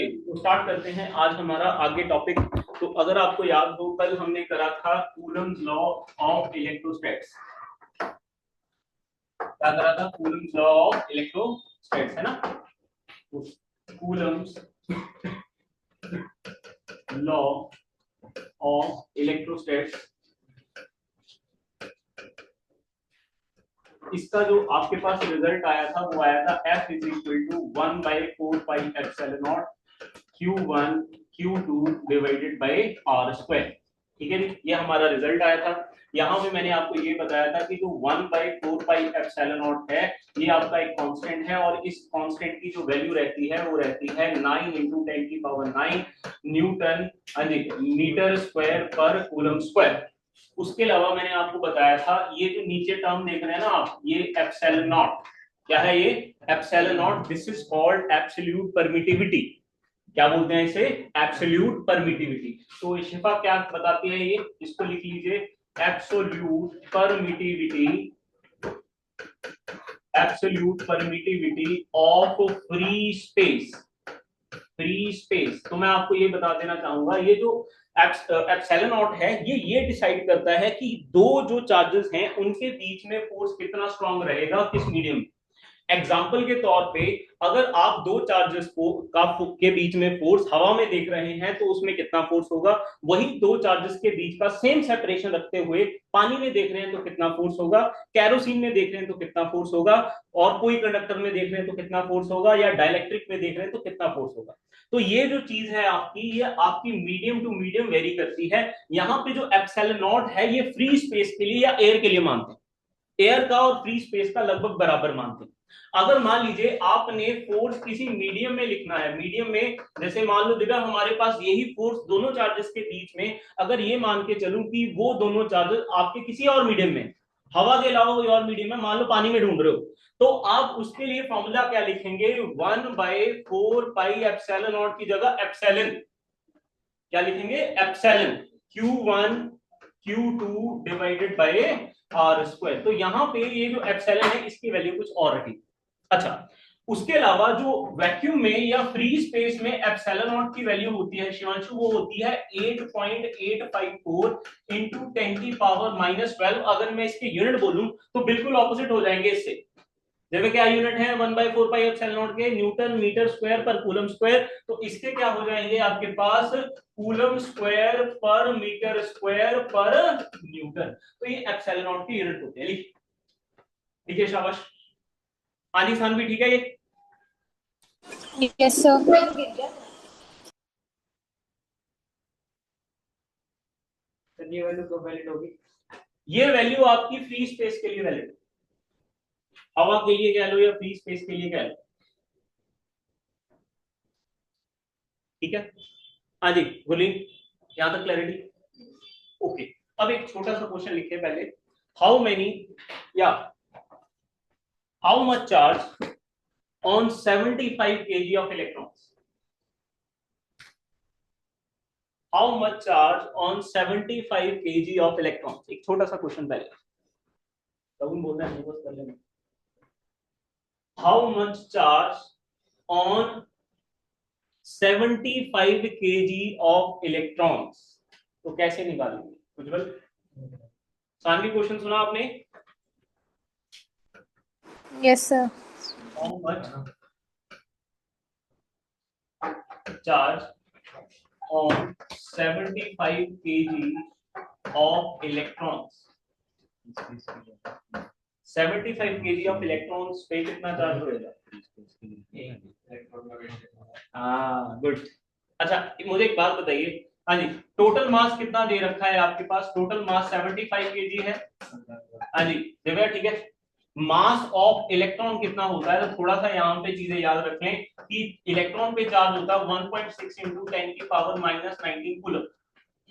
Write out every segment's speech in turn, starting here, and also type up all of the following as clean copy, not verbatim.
तो स्टार्ट करते हैं आज हमारा आगे टॉपिक। तो अगर आपको याद हो, कल हमने करा था कूलम्स लॉ ऑफ इलेक्ट्रोस्टैट्स। क्या करा था? कूलम्स लॉ ऑफ इलेक्ट्रोस्टैट्स, है ना। कूलम्स लॉ ऑफ इलेक्ट्रोस्टैट्स, इसका जो आपके पास रिजल्ट आया था वो आया था F is equal to 1/4πε0 Q1 Q2 divided by R square. ठीक है जी, ये हमारा रिजल्ट आया था। यहाँ पे मैंने आपको ये बताया था कि जो 1/4πε0 है ये आपका एक कांस्टेंट है और इस कांस्टेंट की जो वैल्यू रहती है वो रहती है 9 × 10⁹ न्यूटन मीटर स्क्वायर पर कूलम स्क्वायर। उसके अलावा मैंने आपको बताया था ये जो नीचे टर्म देख रहे हैं ना आप, ये एप्सिलॉन नॉट। क्या है ये? Epsilon not. This is called absolute permittivity. क्या बोलते हैं इसे? Absolute permittivity. तो शिफा क्या बताती है ये? इसको लिख लीजिए, absolute permittivity, absolute permittivity of free space. Free space. तो मैं आपको ये बता देना चाहूंगा, ये जो एप्सिलॉन नॉट है ये डिसाइड करता है कि दो जो चार्जेस हैं उनके बीच में फोर्स कितना स्ट्रांग रहेगा किस मीडियम में। एग्जाम्पल के तौर पे अगर आप दो चार्जेस के बीच में फोर्स हवा में देख रहे हैं तो उसमें कितना फोर्स होगा, वही दो चार्जेस के बीच का सेम सेपरेशन रखते हुए पानी में देख रहे हैं तो कितना फोर्स होगा, कैरोसिन में देख रहे हैं तो कितना फोर्स होगा, और कोई कंडक्टर में देख रहे हैं तो कितना फोर्स होगा, या डाइलेक्ट्रिक में देख रहे हैं तो कितना फोर्स होगा। तो ये जो चीज है आपकी, ये आपकी मीडियम टू मीडियम वेरी करती है। यहाँ पे जो एप्सिलॉन नॉट है ये फ्री स्पेस के लिए या एयर के लिए मानते हैं, एयर का और फ्री स्पेस का लगभग बराबर मानते हैं। अगर मान लीजिए आपने फोर्स किसी मीडियम में लिखना है, मीडियम में जैसे मान लो अगर हमारे पास यही फोर्स दोनों चार्जेस के बीच में, अगर ये मान के चलूं कि वो दोनों चार्जेस आपके किसी और मीडियम में, हवा के अलावा कोई और मीडियम में, मान लो पानी में ढूंढ रहे हो, तो आप उसके लिए फॉर्मूला क्या लिखेंगे? 1/4πε0 की जगह एप्सिलॉन क्या लिखेंगे? Epsilon Q1 Q2 divided by R square. तो यहाँ पे ये जो एप्सिलॉन है इसकी वैल्यू कुछ और रही। अच्छा, उसके अलावा जो वैक्यूम में या फ्री स्पेस में एप्सिलॉन नॉट की वैल्यू होती है शिवांशु, वो होती है 8.854 × 10⁻12। अगर मैं इसके यूनिट बोलूं तो बिल्कुल ऑपोजिट हो जाएंगे इससे। जैसे क्या यूनिट है 1/4πε0 के न्यूटन मीटर स्क्वायर पर कूलम स्क्वायर, तो इसके क्या हो जाएंगे आपके पास? कूलम स्क्वायर पर मीटर स्क्वायर पर न्यूटन। तो ये एप्सिलॉन नॉट की यूनिट होती है। ठीक है, शाबाश। आनी सान भी ठीक है ये? Yes sir. ये वैल्यू कब वैलिड होगी? ये वैल्यू आपकी फ्री स्पेस के लिए वैलिड, हवा के लिए कह लो या फ्री स्पेस के लिए कह लो। ठीक है, हाँ जी बोलिए, यहां तक क्लैरिटी? ओके। अब एक छोटा सा क्वेश्चन लिखे पहले। हाउ मेनी या how much charge on 75 kg of electrons? How much charge on 75 kg of electrons? एक छोटा सा क्वेश्चन पहले बोल रहे हैं, कर लेना। How much charge on 75 kg of electrons? तो कैसे निकालेंगे? उज्जवल, सानवी क्वेश्चन सुना आपने? Yes sir. How much charge on 75 kg of electrons? 75 kg of electrons पे कितना चार्ज होगा? हाँ, गुड। अच्छा, मुझे एक बात बताइए, हाँ जी, टोटल मास कितना दे रखा है आपके पास? टोटल मास 75 kg है। हाँ जी दिव्या, ठीक है। मास ऑफ इलेक्ट्रॉन कितना होता है? तो थोड़ा सा यहाँ पे चीजें याद रख लें कि इलेक्ट्रॉन पे चार्ज होता है 1.6 × 10⁻−19 कूलम।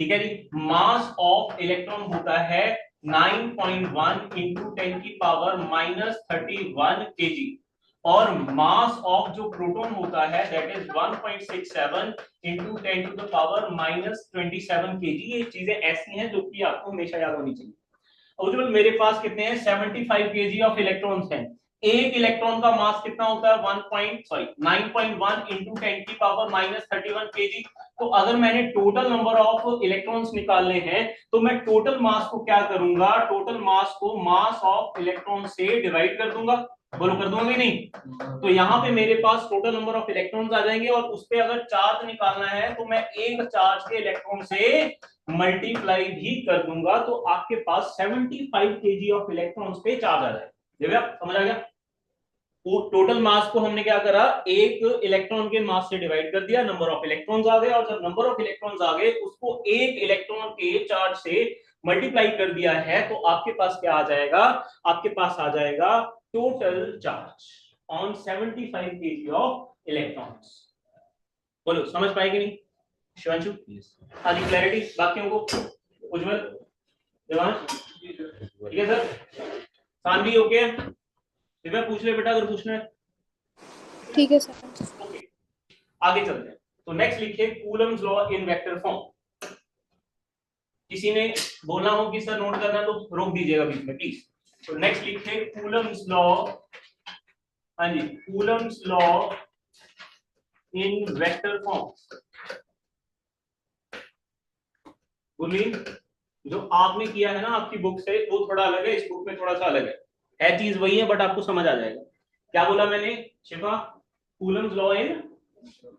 ठीक है जी। मास ऑफ इलेक्ट्रॉन होता है 9.1 × 10⁻−31 kg, और मास ऑफ जो प्रोटॉन होता है दैट इज 1.67 × 10⁻−27 kg। ये चीजें ऐसी हैं जो कि आपको हमेशा याद होनी चाहिए। उज्जवल, मेरे पास कितने हैं? 75 kg ऑफ इलेक्ट्रॉन्स हैं। एक इलेक्ट्रॉन का मास कितना होता है 9.1 इंटू 10 की पावर माइनस 31 केजी। तो अगर मैंने टोटल नंबर ऑफ इलेक्ट्रॉन्स निकालने हैं तो मैं टोटल मास को क्या करूंगा, टोटल मास को मास ऑफ इलेक्ट्रॉन से डिवाइड कर दूंगा। बोलो कर दूंगा कि नहीं? तो यहाँ पे मेरे पास टोटल नंबर ऑफ इलेक्ट्रॉन्स आ जाएंगे और उस पर अगर चार्ज निकालना है तो मैं एक चार्ज के इलेक्ट्रॉन से मल्टीप्लाई भी कर दूंगा, तो आपके पास 75 केजी ऑफ इलेक्ट्रॉन्स पे चार्ज आ जाएगा। समझ आ गया? टोटल मास को हमने क्या करा, एक इलेक्ट्रॉन के मास से डिवाइड कर दिया, नंबर ऑफ इलेक्ट्रॉन्स आ गए, और जब नंबर ऑफ इलेक्ट्रॉन्स आ गए उसको एक इलेक्ट्रॉन के चार्ज से मल्टीप्लाई कर दिया है, तो आपके पास क्या आ जाएगा, आपके पास आ जाएगा total charge on 75 KG of electrons. बोलो समझ पाएगी नहीं शिवांशु? आदि क्लैरिटी बाकियों को? उज्जवल, देवांश, ठीक है सर? सानवी ओके? दिव्या पूछ ले बेटा अगर पूछना है। ठीक है सर। ओके, आगे चलते हैं। तो नेक्स्ट लिखिए Coulomb's law in vector form. किसी ने बोलना हो कि सर नोट करना तो रोक दीजिएगा बीच में प्लीज। तो नेक्स्ट लिखिए कूलम्स लॉ, हाँ जी, Coulomb's law in vector form. Gurleen, जो आपने किया है ना आपकी बुक से वो थोड़ा अलग है, इस बुक में थोड़ा सा अलग है चीज वही है बट आपको समझ आ जाएगा। क्या बोला मैंने Shifa? Coulomb's law in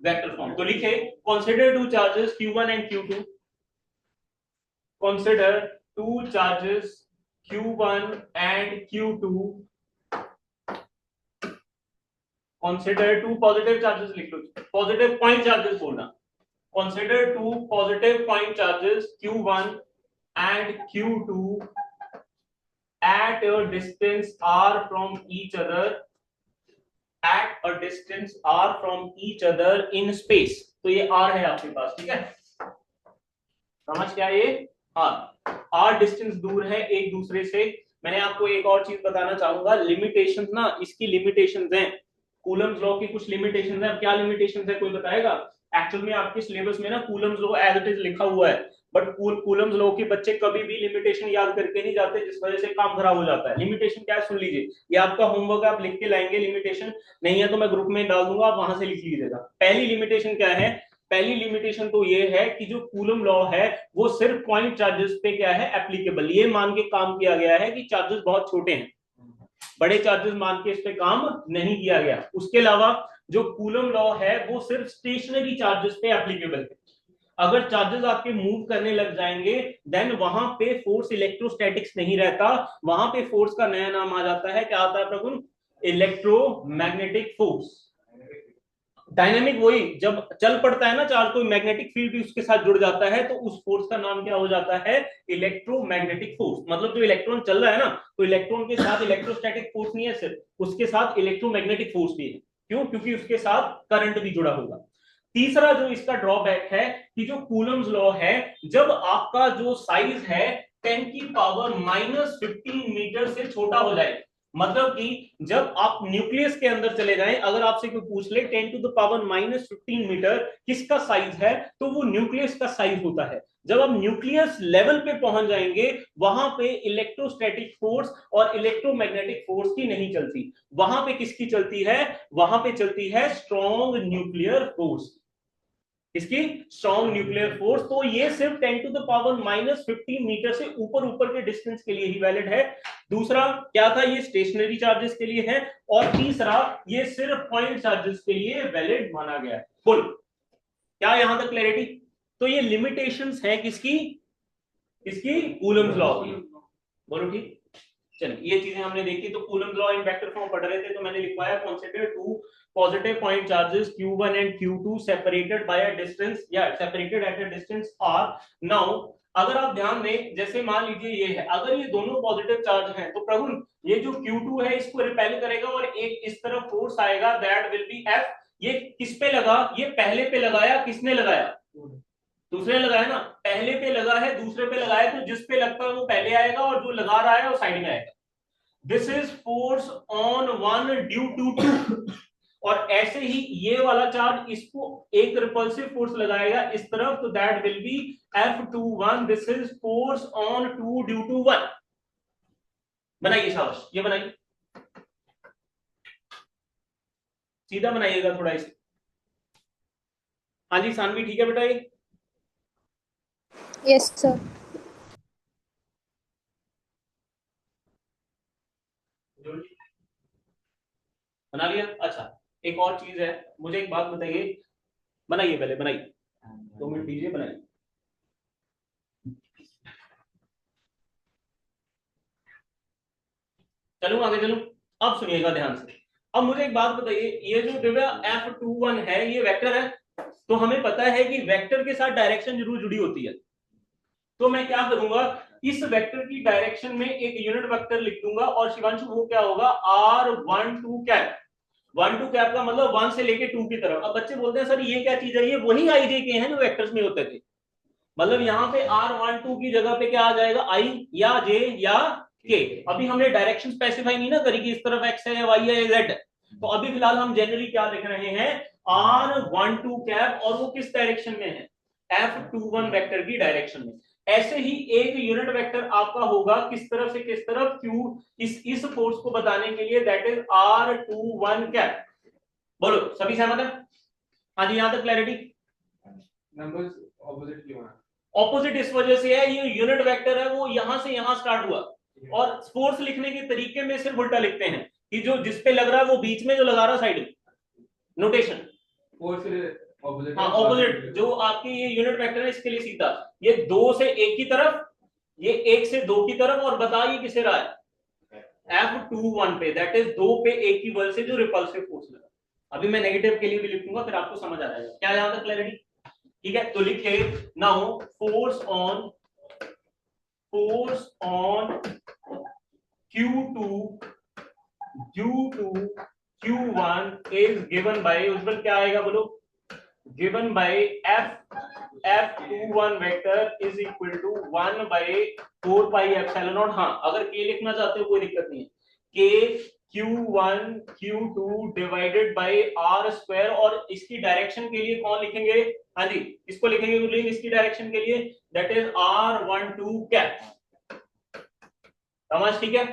vector form. तो लिखे consider two charges Q1 and Q2, consider two charges Q1 and Q2, consider two positive charges, लिख लो पॉजिटिव पॉइंट चार्जेस बोलना, consider two positive point charges Q1 and Q2 at a distance r from each other, at a distance r from each other in space। तो ये r है आपके पास, ठीक है? समझ क्या ये r डिस्टेंस दूर है एक दूसरे से। मैंने आपको एक और चीज बताना चाहूंगा, लिमिटेशंस ना, इसकी लिमिटेशंस हैं, कूलम्स लॉ की कुछ लिमिटेशंस हैं। अब क्या लिमिटेशंस है कोई बताएगा? एक्चुअल में आपके सिलेबस में ना coulomb's law as it is लिखा हुआ है, बट कूलम्स लॉ के बच्चे कभी भी लिमिटेशन याद करके नहीं जाते, जिस वजह से काम खराब हो जाता है। लिमिटेशन क्या है सुन लीजिए, ये आपका होमवर्क आप लिख के लाएंगे, लिमिटेशन नहीं है तो मैं ग्रुप में डाल दूंगा, आप वहां से लिख लीजिएगा। पहली लिमिटेशन क्या है? पहली लिमिटेशन तो ये है कि जो कूलम लॉ है वो सिर्फ पॉइंट चार्जेस पे क्या है एप्लीकेबल। ये मान के काम किया गया है कि चार्जेस बहुत छोटे हैं, बड़े चार्जेस मान के इस पे काम नहीं किया गया। उसके अलावा जो कूलम लॉ है वो सिर्फ स्टेशनरी चार्जेस पे एप्लीकेबल है। अगर चार्जेस आपके मूव करने लग जाएंगे देन वहां पे फोर्स इलेक्ट्रोस्टैटिक्स नहीं रहता, वहां पे फोर्स का नया नाम आ जाता है, क्या आता है प्रभु? Electromagnetic force. डायनेमिक वही, जब चल पड़ता है ना चार्ज तो मैग्नेटिक फील्ड भी उसके साथ जुड़ जाता है, तो उस फोर्स का नाम क्या हो जाता है? Electromagnetic force. मतलब जो इलेक्ट्रॉन चल रहा है ना, तो इलेक्ट्रॉन के साथ इलेक्ट्रोस्टैटिक फोर्स नहीं है सिर्फ, उसके साथ इलेक्ट्रोमैग्नेटिक फोर्स भी है। क्यों? क्योंकि उसके साथ करंट भी जुड़ा होगा। तीसरा जो इसका ड्रॉबैक है कि जो कूलम्स लॉ है, जब आपका जो साइज है 10 की पावर माइनस 15 मीटर से छोटा हो जाए, मतलब कि जब आप न्यूक्लियस के अंदर चले जाएं, अगर आपसे कोई पूछ ले 10 to the power minus 15 metre किसका साइज है, तो वो न्यूक्लियस का साइज होता है। जब आप न्यूक्लियस लेवल पे पहुंच जाएंगे वहां पे इलेक्ट्रोस्टैटिक फोर्स और इलेक्ट्रोमैग्नेटिक फोर्स की नहीं चलती, वहां पे किसकी चलती है? वहां पे चलती है स्ट्रॉन्ग न्यूक्लियर फोर्स। इसकी स्ट्रॉन्ग न्यूक्लियर फोर्स। तो ये सिर्फ 10 to the power minus 15 metre से ऊपर ऊपर के डिस्टेंस के लिए ही वैलिड है। दूसरा क्या था? ये स्टेशनरी चार्जेस के लिए है। और तीसरा ये सिर्फ पॉइंट चार्जेस के लिए वैलिड माना गया है। बोल क्या यहां तक क्लैरिटी? तो ये लिमिटेशंस है किसकी? किसकी? कूलम्स लॉ की। बोलो ठीक। चलिए ये चीजें हमने देखी। तो coulomb's law in vector form पढ़ रहे थे तो मैंने लिखवाया consider two positive point charges Q1 and Q2 separated by a distance, separated at a distance r। now अगर आप ध्यान दें, जैसे मान लीजिए ये है, अगर ये दोनों पॉजिटिव चार्ज हैं तो प्रभु ये जो Q2 है इसको रिपेल करेगा और एक इस तरफ फोर्स आएगा, दैट विल बी F। ये किस पे लगा? ये पहले पे लगाया, किसने लगाया? दूसरे ने लगाया ना। पहले पे लगा है, दूसरे पे लगाया, तो जिस पे लगता है वो पहले आएगा और जो लगा रहा है वो साइड में आएगा। This is force on one due to two. और ऐसे ही ये वाला चार्ज इसको एक रिपल्सिव फोर्स लगाएगा इस तरफ, तो that will be F21। This is force on 2 due to 1। बनाइए शाबाश, ये बनाइए। सीधा बनाइएगा थोड़ा इसे। हाँ जी सानवी ठीक है बेटा ये? Yes sir. बना लिया? अच्छा एक और चीज है, मुझे एक बात बताइए, बनाइए पहले बनाइए, 2 मिनट दीजिए बनाइए। चलूं आगे चलूं? अब सुनिएगा ध्यान से। अब मुझे एक बात बताइए, ये जो दिव्या F21 है ये वेक्टर है, तो हमें पता है कि वेक्टर के साथ डायरेक्शन जरूर जुड़ी होती है। तो मैं क्या करूंगा, इस वेक्टर की डायरेक्शन में एक यूनिट वेक्टर लिख दूंगा, और शिवांशु वो क्या होगा, R12 कैप। 1 2 कैप का मतलब 1 से लेके 2 की तरफ। अब बच्चे बोलते हैं सर ये क्या चीज है, ये वही आई जे के हैं जो वेक्टर्स में होते थे। मतलब यहाँ पे R12 की जगह पे क्या आ जाएगा, आई या जे या के। अभी हमने डायरेक्शन स्पेसिफाई नहीं ना करी कि इस तरफ एक्स है या वाई है या जेड है। तो अभी फिलहाल हम जनरली क्या लिख रहे हैं, R12 कैप, और वो किस डायरेक्शन में है, F21 वेक्टर की डायरेक्शन में। ऐसे ही एक यूनिट वेक्टर आपका होगा किस तरफ से किस तरफ, Q, इस फोर्स को बताने के लिए, दैट इज R21 कैप। बोलो सभी सहमत है? हाँ जी यहां तक क्लैरिटी? नंबर्स ऑपोजिट क्यों है? ऑपोजिट इस वजह से है, ये यूनिट वेक्टर है वो यहां से यहां स्टार्ट हुआ, और फोर्स लिखने के तरीके में सिर्फ उल्टा लिखते हैं कि जो जिस पे लग रहा है वो बीच में, जो लगा रहा है साइड में, नोटेशन। फोर्स ऑपोजिट, हाँ ऑपोजिट, जो आपकी ये यूनिट वेक्टर है इसके लिए सीधा, ये 2 से 1 की तरफ, ये 1 से 2 की तरफ, और बताइए किसे रहा है, F21 पे, दैट इज 2 पे 1 की वजह से जो रिपल्सिव फोर्स लगा। अभी मैं नेगेटिव के लिए भी लिखूंगा, फिर आपको समझ आ जाएगा। क्या यहां तक क्लैरिटी? ठीक है, तो लिखे now force on Q2 due to Q1 is given by, उज्जवल क्या आएगा बोलो, given by F21 vector is equal to 1 by 4 pi epsilon naught। हाँ अगर K लिखना चाहते हो कोई दिक्कत नहीं है, K Q1 Q2 divided by R square, और इसकी डायरेक्शन के लिए कौन लिखेंगे, हाँ जी इसको लिखेंगे लिंक इसकी डायरेक्शन के लिए, दैट इज R12 कैप। समझ ठीक है?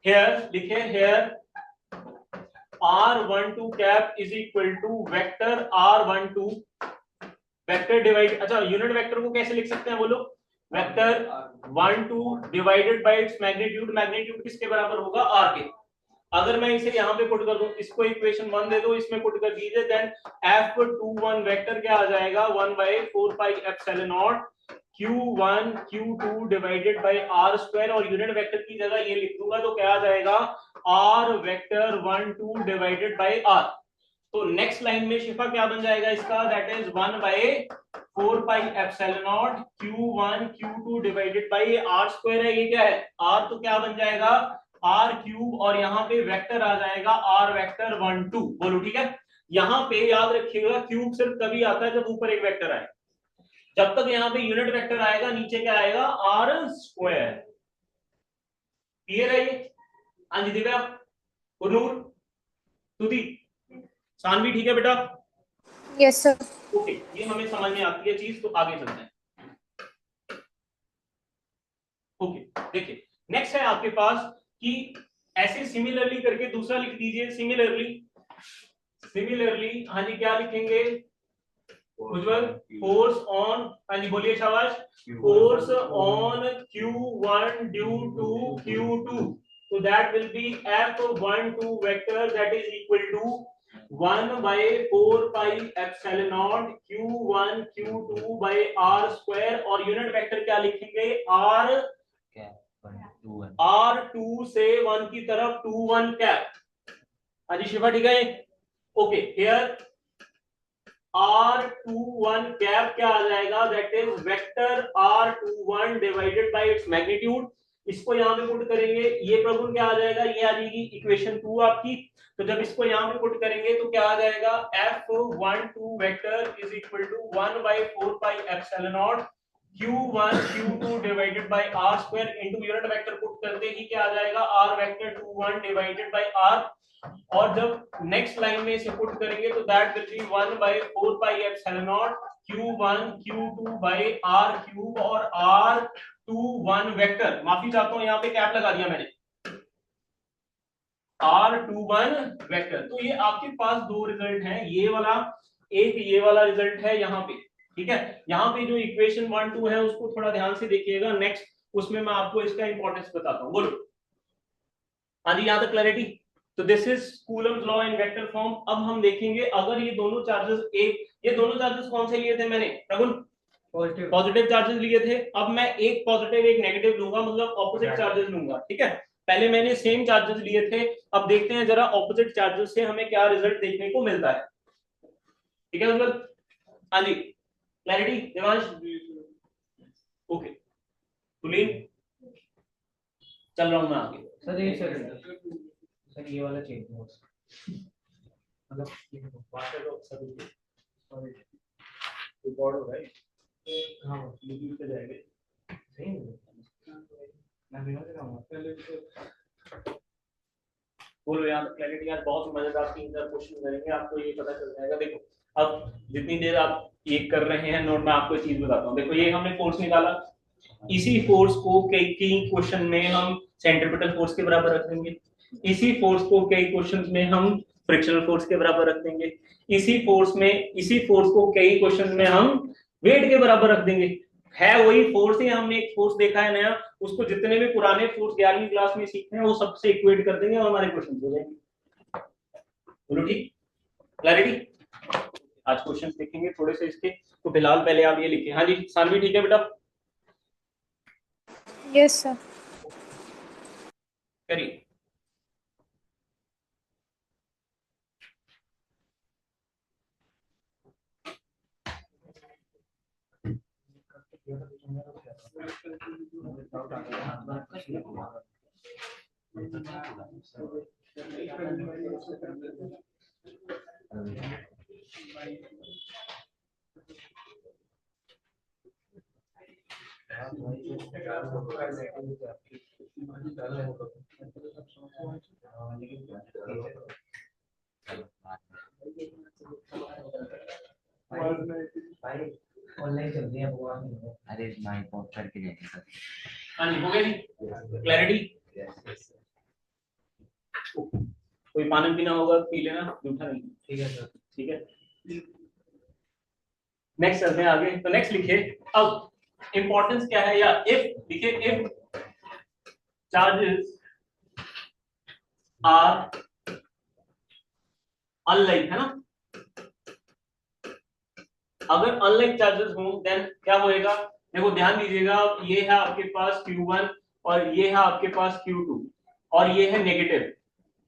हेयर लिखे, here R12 cap is equal to vector R12 vector divide, अच्छा यूनिट वेक्टर को कैसे लिख सकते हैं बोलो, vector 12 divided by its magnitude, magnitude किसके बराबर होगा, R के। अगर मैं इसे यहाँ पे पुट कर दूं, इसको इक्वेशन 1 दे दो, इसमें पुट कर दीजिए, देन F21 वेक्टर क्या आ जाएगा, 1 by 4 pi epsilon naught Q1 Q2 divided by R square, और यूनिट वेक्टर की जगह ये लिख दूंगा तो क्या आ जाएगा, R vector 1 2 divided by R। तो नेक्स्ट लाइन में शिफा क्या बन जाएगा इसका, that is 1 by 4 pi epsilon naught Q1 Q2 divided by R square है, ये क्या है R, तो क्या बन जाएगा R क्यूब, और यहाँ पे वेक्टर आ जाएगा R वेक्टर 1 2। बोलो ठीक है? यहाँ पे याद रखिएगा क्यूब सिर्फ तभी आता है जब ऊपर एक वेक्टर आए, जब तक यहाँ पे यूनिट वेक्टर आएगा नीचे क्या आएगा, R स्क्वायर। क्लियर है ये? हाँ जी दिव्या, गुरनूर, तुदी, सानवी ठीक है बेटा? Yes sir. ओके ये हमें समझ में आती है चीज, तो आगे चलते हैं। ओके देखिए नेक्स्ट है आपके पास कि ऐसे सिमिलरली करके दूसरा लिख दीजिए, सिमिलरली, सिमिलरली हाँ जी क्या लिखेंगे उज्जवल, फोर्स ऑन, हाँ जी बोलिए शाबाश, force on Q1 due to Q2, so that will be F12 vector that is equal to 1 by 4 pi epsilon naught Q1 Q2 by R square, और यूनिट वेक्टर क्या लिखेंगे, R2 से 1 की तरफ 2 1 कैप। हाँ जी शिफा ठीक है? ओके हियर R21 कैप क्या आ जाएगा, that is vector R21 divided by its magnitude. इसको यहां पे पुट करेंगे, ये प्रॉब्लम क्या आ जाएगा, ये आ जाएगी इक्वेशन 2 आपकी। तो जब इसको यहां पे पुट करेंगे तो क्या आ जाएगा, F12 vector is equal to 1 by 4 pi epsilon naught Q1 Q2 divided by R square into unit vector put करते ही क्या आ जाएगा, R vector 21 divided by R, और जब नेक्स्ट लाइन में इसे पुट करेंगे तो that will B 1 by 4 pi epsilon naught Q1 Q2 by R cube, और R21 वेक्टर, माफी चाहता हूं यहाँ पे कैप लगा दिया मैंने, R21 वेक्टर। तो ये आपके पास दो रिजल्ट हैं, ये वाला एक, ये वाला रिजल्ट है यहाँ पे, ठीक है। यहाँ पे जो इक्वेशन 1 2 है उसको थोड़ा ध्यान से देखिएगा, नेक्स्ट उसमें मैं आपको इसका इंपॉर्टेंस बताता हूँ। बोलो हाँ जी, यहाँ तक क्लैरिटी। तो this is Coulomb's law in vector form. अब हम देखेंगे अगर ये दोनों चार्जेस एक, ये दोनों चार्जेस कौन से लिए थे मैंने रघुन? पॉजिटिव चार्जेस लिए थे। अब मैं एक पॉजिटिव एक नेगेटिव लूंगा, मतलब ऑपोजिट चार्जेस लूंगा, ठीक है। पहले मैंने सेम चार्जेस लिए थे, अब देखते हैं जरा ऑपोजिट चार्जेस से हमें क्या रिजल्ट देखने को मिलता है, ठीक है मतलब। हाँ जी, क्लैरिटी देवांश? ओके तुलीन, चल रहा हूं मैं आगे। सर ये सर ये वाला चेंज मतलब रिकॉर्ड हो रहा है, हाँ यूट्यूब पे जाएंगे, सही है। मैं बिना से बोलो यहाँ क्लैरिटी। आज बहुत मजेदार 3-4 क्वेश्चन करेंगे, आपको ये पता चल जाएगा। देखो अब जितनी देर आप ये कर रहे हैं नोट, मैं आपको चीज बताता हूँ। देखो ये हमने फोर्स निकाला, इसी फोर्स को कई क्वेश्चन में हम सेंट्रीपिटल फोर्स के बराबर रख देंगे, इसी फोर्स को कई क्वेश्चन में हम फ्रिक्शनल फोर्स के बराबर रख देंगे, इसी फोर्स को कई क्वेश्चन में हम वेट के बराबर रख देंगे। है वही फोर्स है, हमने एक फोर्स देखा है नया, उसको जितने भी पुराने फोर्स 11वीं क्लास में सीखे हैं वो सबसे इक्वेट कर देंगे और हमारे क्वेश्चन हो जाएंगे। बोलो ठीक, क्लैरिटी? आज क्वेश्चन देखेंगे थोड़े से इसके, तो फिलहाल पहले आप ये लिखिए। हाँ जी सानवी ठीक है बेटा? Yes, sir. करिए। ऑनलाइन चल रही है भगवान। अरे मैं पहुंच करके जाएंगे सर। हाँ जी हो गया जी, क्लैरिटी? कोई पानी पीना होगा पी लेना, जूठा नहीं। ठीक है सर। ठीक है, नेक्स्ट चलते हैं आगे। तो नेक्स्ट लिखिए, अब इंपॉर्टेंस क्या है, या इफ लिखिए, इफ चार्जेस आर अनलाइक, है ना, अगर अनलाइक चार्जेस हों देन क्या होएगा? देखो ध्यान दीजिएगा, ये है आपके पास Q1 और ये है आपके पास Q2 और ये है नेगेटिव,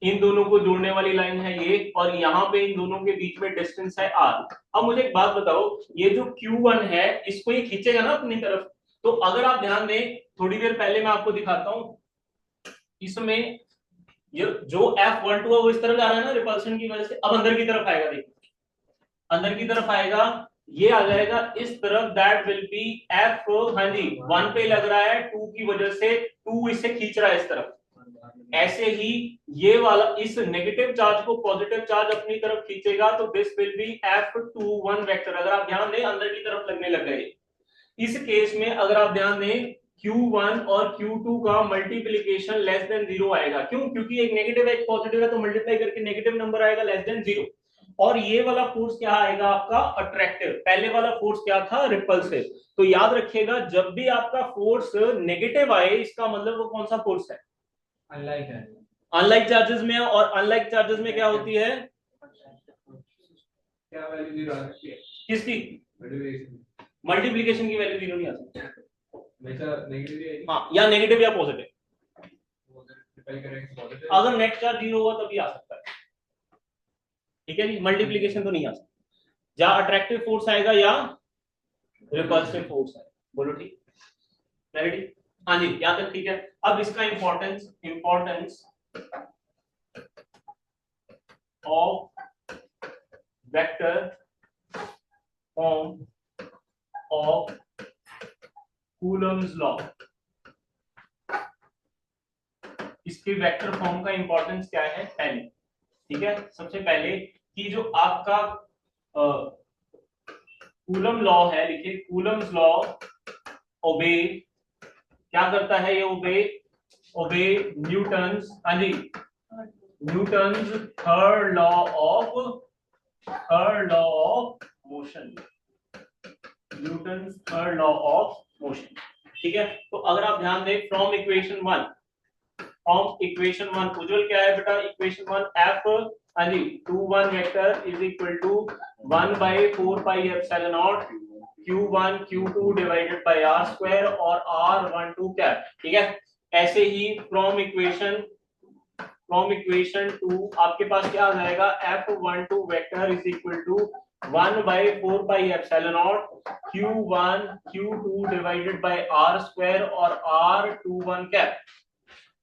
इन दोनों को जोड़ने वाली लाइन है ये, और यहाँ पे इन दोनों के बीच में डिस्टेंस है R। अब मुझे एक बात बताओ, ये जो Q1 है इसको ये खींचेगा ना अपनी तरफ, तो अगर आप ध्यान दें, थोड़ी देर पहले मैं आपको दिखाता हूं, इसमें ये जो F12 है वो इस तरफ जा रहा है ना रिपल्शन की वजह से, अब अंदर की तरफ आएगा, देखो अंदर की तरफ आएगा, ये आ जाएगा इस तरफ, दैट विल बी F, हाँ जी 1 पे लग रहा है 2 की वजह से, 2 इसे खींच रहा है इस तरफ। ऐसे ही ये वाला इस नेगेटिव चार्ज को पॉजिटिव चार्ज अपनी तरफ खींचेगा, तो this will be F21 vector. अगर आप ध्यान दें अंदर की तरफ लगने लग गए, इस केस में अगर आप ध्यान दें Q1 और Q2 का मल्टीप्लीकेशन लेस देन 0 आएगा। क्यों? क्योंकि एक नेगेटिव एक पॉजिटिव है, तो मल्टीप्लाई करके नेगेटिव नंबर आएगा लेस देन 0। और ये वाला फोर्स क्या आएगा आपका? अट्रैक्टिव। पहले वाला फोर्स क्या था? रिपल्सिव। तो याद रखिएगा जब भी आपका फोर्स नेगेटिव आए, इसका मतलब वो कौन सा फोर्स है? अनलाइक है। अनलाइक चार्जेस में, और अनलाइक चार्जेस में क्या होती है? क्या वैल्यू 0 आ सकती है? किसकी? मल्टीप्लीकेशन की वैल्यू 0 नहीं आ सकती, हमेशा नेगेटिव ही आएगी। हाँ, या नेगेटिव या पॉजिटिव। मल्टीप्लाई करेंगे पॉजिटिव, अगर नेट चार्ज 0 होगा तभी आ सकता है, ठीक है जी, मल्टीप्लीकेशन तो नहीं आ सकता। या अट्रैक्टिव फोर्स आएगा या रिपल्सिव फोर्स आएगा। बोलो ठीक, क्लैरिटी? हाँ जी यहाँ तक ठीक है। अब इसका importance of vector form of Coulomb's law, इसके वेक्टर फॉर्म का इंपॉर्टेंस क्या है पहले, ठीक है। सबसे पहले कि जो आपका कूलम लॉ है, लिखिए कूलम्स लॉ ओबे, क्या करता है ये? ओबे न्यूटन्स, हाँ जी Newton's third law of motion, Newton's third law of motion. ठीक है, तो अगर आप ध्यान दें फ्रॉम इक्वेशन वन उज्ज्वल क्या है बेटा, इक्वेशन वन एफ, हाँ जी, 2 1 vector is equal to 1/4 pi epsilon naught Q1 Q2 divided by R square और R12 कैप। ठीक है, ऐसे ही फ्रॉम इक्वेशन टू आपके पास क्या आ जाएगा, F12 vector is equal to 1/4 pi epsilon naught Q1 Q2 divided by R square और R21 कैप।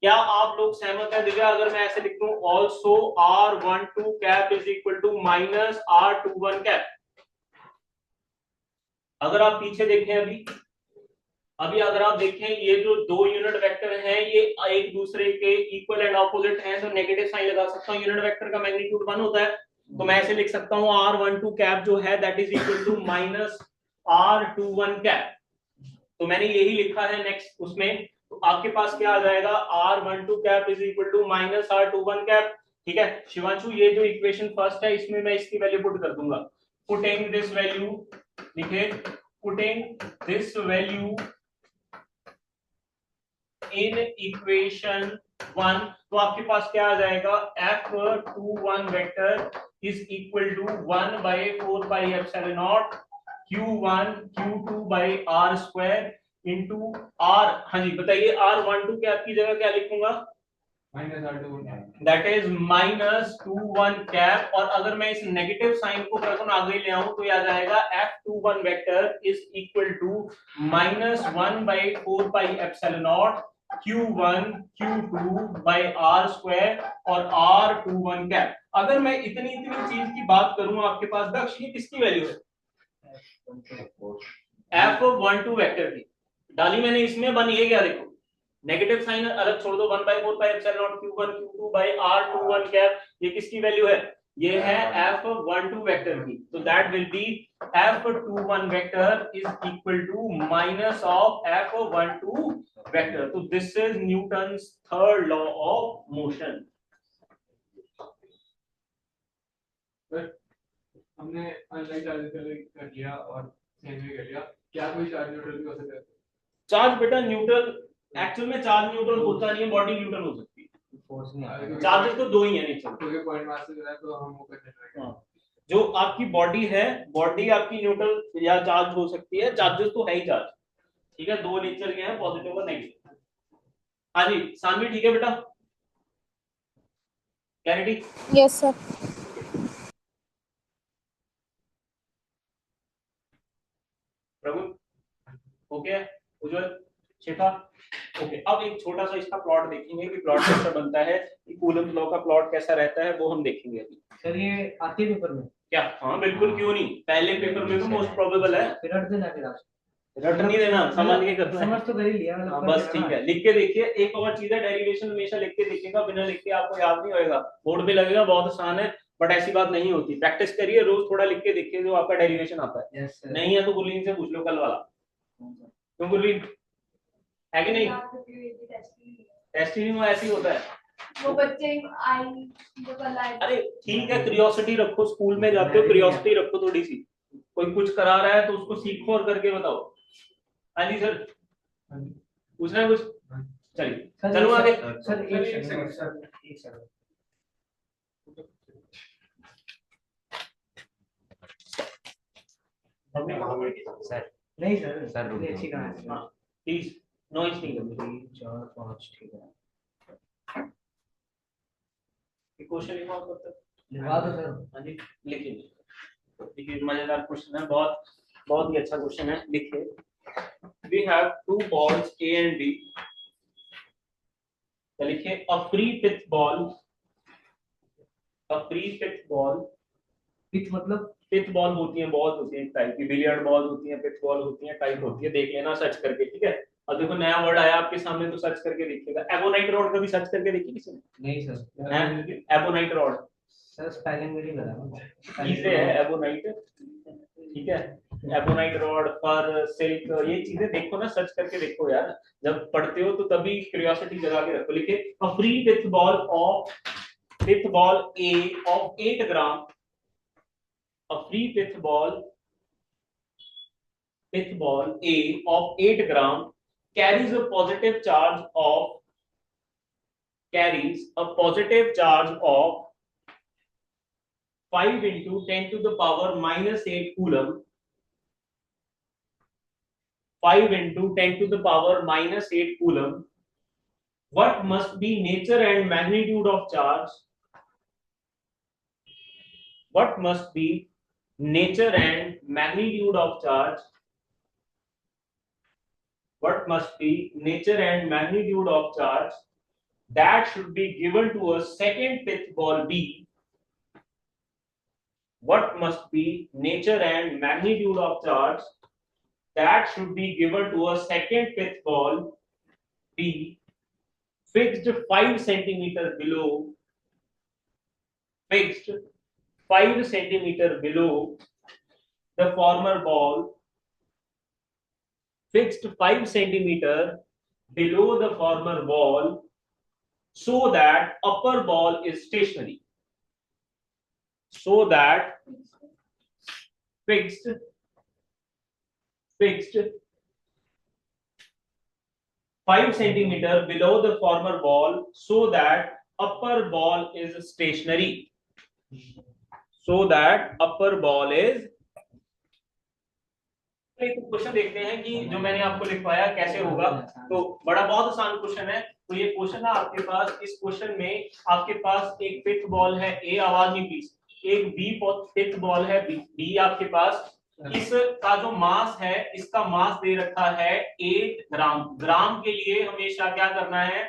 क्या आप लोग सहमत है दिव्या, अगर मैं ऐसे लिख दूं also R12 cap is equal to minus R21 cap. अगर आप पीछे देखें अभी अगर आप देखें ये जो दो यूनिट वेक्टर हैं ये एक दूसरे के इक्वल एंड ऑपोजिट हैं, तो नेगेटिव साइन लगा सकता हूं। यूनिट वेक्टर का मैग्नीट्यूड 1 होता है, तो मैं ऐसे लिख सकता हूं R12 कैप जो है that is equal to minus R21 cap. तो मैंने यही लिखा है नेक्स्ट उसमें, तो आपके पास क्या आ जाएगा, R12 cap is equal to minus R21 cap. ठीक है शिवांशु, ये जो इक्वेशन फर्स्ट है इसमें मैं इसकी वैल्यू पुट कर दूंगा, पुटिंग दिस वैल्यू, लिखे putting this value in equation 1, तो आपके पास क्या आ जाएगा, F21 vector is equal to 1/4 pi epsilon naught Q1 Q2 by R square into R। हाँ जी बताइए, R12 के आपकी जगह क्या लिखूंगा, दैट इज -21 कैप। और अगर मैं इस नेगेटिव साइन को कर आगे ले आऊं तो यह आ जाएगा F21 vector is equal to -1/4 pi epsilon naught Q1 Q2 by R square और R21 कैप। अगर मैं इतनी चीज की बात करूं आपके पास दक्ष, ये किसकी वैल्यू है, F12 वेक्टर की डाली मैंने इसमें, बन ये क्या, देखो नेगेटिव साइन अलग छोड़ दो, 1/4 pi epsilon naught Q1 Q2 by R21 cap, ये किसकी वैल्यू है, ये है F12 वेक्टर की। तो that will be F21 vector is equal to minus of F12 vector. तो this is Newton's third law of motion. हमने अनलाइन चार्ज कर लिया और सेम भी कर लिया, क्या कोई चार्ज न्यूट्रल भी हो सकता है? चार्ज बेटा न्यूट्रल, एक्चुअल में चार्ज न्यूट्रल होता नहीं है, बॉडी न्यूट्रल हो सकती है, फोर्स नहीं आएगा। चार्जेस तो दो ही है नेचर, तो ये पॉइंट मास से है, तो हम वो कर देंगे। जो आपकी बॉडी है, बॉडी आपकी न्यूट्रल या चार्ज हो सकती है, चार्जेस तो है ही चार्ज। ठीक है, दो नेचर के हैं, पॉजिटिव और नेगेटिव। हाँ जी सानवी, ठीक है बेटा, क्लैरिटी? Yes, sir. प्रभु ओके, उज्जवल, शिफा ओके। अब एक छोटा सा इसका प्लॉट देखेंगे कि प्लॉट कैसा बनता है, कि कूलम्ब लॉ का प्लॉट कैसा रहता है, वो हम देखेंगे अभी। सर ये आती है पेपर में क्या? हाँ बिल्कुल, क्यों नहीं, पहले पेपर में तो मोस्ट प्रोबेबल है। फिर रट देना, फिर आप रट नहीं देना, समझ के करना है। समझ तो कर ही लिया हाँ, बस ठीक है, लिख के देखिए। एक और चीज है, डेरिवेशन हमेशा लिख के देखिएगा, बिना लिख के आपको याद नहीं होएगा। बोर्ड पे लगेगा बहुत आसान है, बट ऐसी बात नहीं होती। प्रैक्टिस करिए, रोज थोड़ा लिख के देखिए जो आपका डेरिवेशन आता है। Yes sir. नहीं है तो गुरलीन से पूछ लो कल वाला, क्यों गुरलीन है कि नहीं? टेस्ट ही नहीं हुआ, ऐसे ही होता है वो बच्चे आई जो कल आए। अरे ठीक है, क्यूरियोसिटी रखो, स्कूल में जाते हो क्यूरियोसिटी रखो थोड़ी सी। कोई कुछ करा रहा है तो उसको सीखो और करके बताओ। हाँ जी सर, पूछना है कुछ? चलिए चलो आगे। सर एक सेकंड सर, एक सेकंड। सर नहीं सर, सर रुक अच्छी कहां है। हाँ प्लीज, नॉइज नहीं करनी। 3 4 5 ठीक है। क्वेश्चन लिखा हो तब तक लिखवा दो सर। हाँ जी लिखिए, देखिए मजेदार क्वेश्चन है, बहुत ही अच्छा क्वेश्चन है। लिखिए, we have two balls A and B। तो लिखिए a free pitch ball, pitch मतलब पिच बॉल होती है, बहुत होती है टाइप की, बिलियर्ड बॉल होती है, पिच बॉल होती है, टाइप होती है, देख लेना सर्च करके। ठीक है, अब देखो नया वर्ड आया आपके सामने तो सर्च करके देखिएगा। एबोनाइट रॉड कभी सर्च करके देखी किसी ने? नहीं सर। हैं एबोनाइट रॉड सर स्पेलिंग मेरी बता चीजें है एबोनाइट, ठीक है, एबोनाइट रॉड, फर, सिल्क, ये चीजें देखो ना, सर्च करके देखो यार, जब पढ़ते हो तो तभी क्यूरियोसिटी जगा के रखो। लिखिए a free pitch ball of fifth ball A of 8 gram, a free fifth ball A of 8 gram carries a positive charge of 5 into 10 to the power minus 8 coulomb. 5 into 10 to the power minus 8 coulomb. What must be nature and magnitude of charge? What must be nature and magnitude of charge? What must be nature and magnitude of charge that should be given to a second fifth ball B? What must be nature and magnitude of charge that should be given to a second fifth ball B fixed 5 centimeter below the former ball, fixed 5 centimeter below the former ball, so that upper ball is stationary. So that fixed 5 centimeter below the former ball, so that upper ball is stationary. So that upper ball is. एक question देखते हैं कि जो मैंने आपको लिखवाया कैसे होगा। तो बड़ा बहुत आसान क्वेश्चन है। तो ये क्वेश्चन है आपके पास, इस क्वेश्चन में आपके पास एक फिफ्थ बॉल है ए, आवाज नहीं प्लीज, एक बी फिफ्थ बॉल है बी आपके पास। इसका जो मास है, इसका मास दे रखा है 8 ग्राम। ग्राम के लिए हमेशा क्या करना है,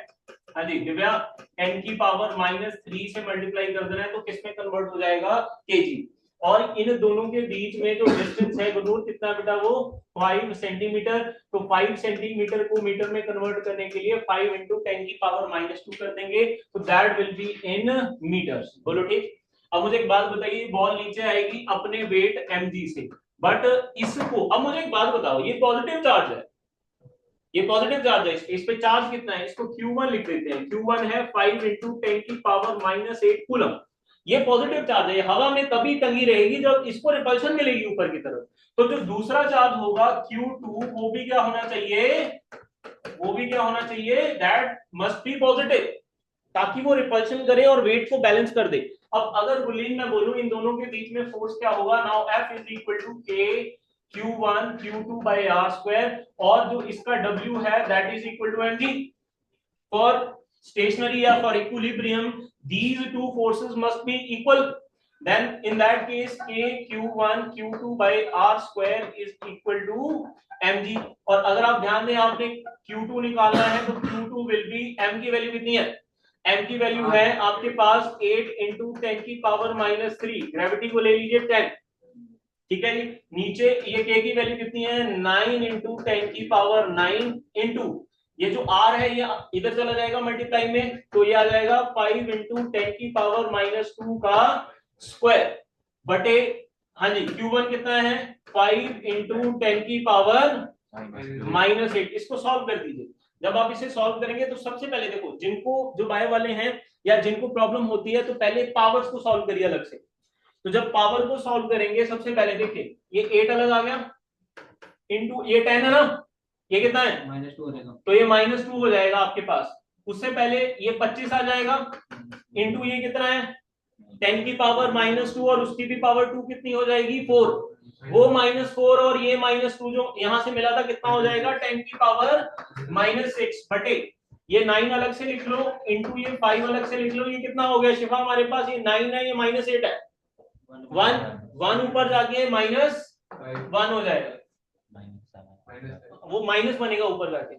हाँ जी दिव्या, 10 की पावर -3 से मल्टीप्लाई कर देना है, तो किस में कन्वर्ट हो जाएगा, केजी। और इन दोनों के बीच में जो डिस्टेंस है गुनूर कितना बेटा, वो 5 सेंटीमीटर। तो 5 सेंटीमीटर को मीटर में कन्वर्ट करने के लिए 5 into 10 की पावर -2 कर देंगे, तो that will be in metres. बोलो ठीक। अब मुझे एक बात बताइए, बॉल नीचे आएगी अपने वेट mg से, बट इसको, अब मुझे एक बात बताओ, ये पॉजिटिव चार्ज है, ये पॉजिटिव चार्ज है, इस पे चार्ज कितना है, इसको Q1 लिख देते हैं। Q1 है 5 into 10 की पावर -8 कूलम। ये पॉजिटिव चार्ज है, हवा में तभी टंगी रहेगी जब इसको रिपल्शन मिलेगी ऊपर की तरफ। तो जो दूसरा चार्ज होगा Q2, वो भी क्या होना चाहिए, दैट मस्ट बी पॉजिटिव, ताकि वो रिपल्शन करे और वेट को बैलेंस कर दे। अब अगर बुलियन में बोलूं इन दोनों के बीच में फोर्स क्या होगा, now F is equal to K Q1 Q2 by R square, और जो इसका W है that is equal to mg। For stationary or for equilibrium, these two forces must be equal. Then in that case K Q1 Q2 by R square is equal to mg। और अगर आप ध्यान दें, आपने Q2 निकालना है तो Q2 will be, m की वैल्यू कितनी है, m की वैल्यू है आपके पास 8 into 10 की पावर -3, ग्रेविटी को ले लीजिए 10, ठीक है जी। नीचे ये K की वैल्यू कितनी है, 9 into 10 की पावर 9 into ये जो R है ये इधर चला जाएगा मल्टीप्लाई में, तो ये आ जाएगा 5 into 10 की पावर -2 का स्क्वायर बटे, हाँ जी Q1 कितना है 5 into 10 की पावर -8। इसको सॉल्व कर दीजिए। जब आप इसे सॉल्व करेंगे तो सबसे पहले देखो, जिनको जो बाय वाले हैं या जिनको प्रॉब्लम होती है, तो पहले पावर्स को सॉल्व करिए अलग से। तो जब पावर को सॉल्व करेंगे, सबसे पहले देखिए ये 8 अलग आ गया, इंटू ये 10 है ना, ये कितना है -2 हो जाएगा, तो ये -2 हो जाएगा आपके पास। उससे पहले ये 25 आ जाएगा, इंटू ये कितना है 10 की पावर -2, और उसकी भी पावर 2 कितनी हो जाएगी 4, वो -4 और ये -2 जो यहां से मिला था कितना हो जाएगा 10 की पावर -6 बटे ये 9 अलग से लिख लो, इंटू ये 5 अलग से लिख लो। ये कितना हो गया शिफा हमारे पास, ये 9 है, ये -8 है, 1 ऊपर जाके -1 हो जाएगा, वो माइनस बनेगा ऊपर जाके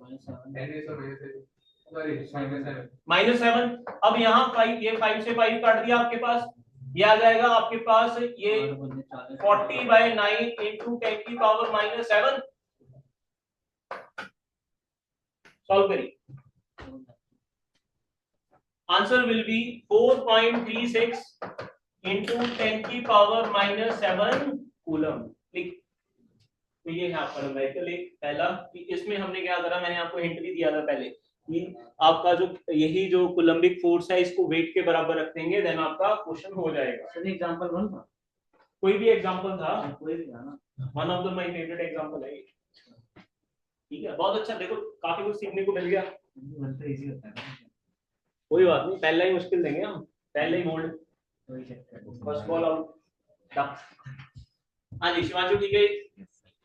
-7। अब यहाँ 5, ये 5 से 5 काट दिया आपके पास, ये आ जाएगा आपके पास ये 40/9 into 10 की पावर -7। सॉल्व करिए, आंसर विल बी 4.36 into 10 की पावर -7 कूलम। तो ये है आपका न्यूमेरिकल एक पहला, कि इसमें हमने क्या करा, मैंने आपको हिंट भी दिया था पहले कि आपका जो यही जो कूलम्बिक फोर्स है इसको वेट के बराबर रख देंगे, देन आपका क्वेश्चन हो जाएगा। सर एग्जांपल 1 था, कोई भी एग्जांपल था, कोई भी था ना, one of the my favourite example है ये। ठीक है, बहुत अच्छा, देखो काफी कुछ सीखने को मिल गया। वन तो इजी होता है ना, कोई बात नहीं, पहला ही मुश्किल देंगे हम, पहले ही बोल्ड, कोई चक्कर नहीं। First ball out. हाँ जी शिवांशु, ठीक है,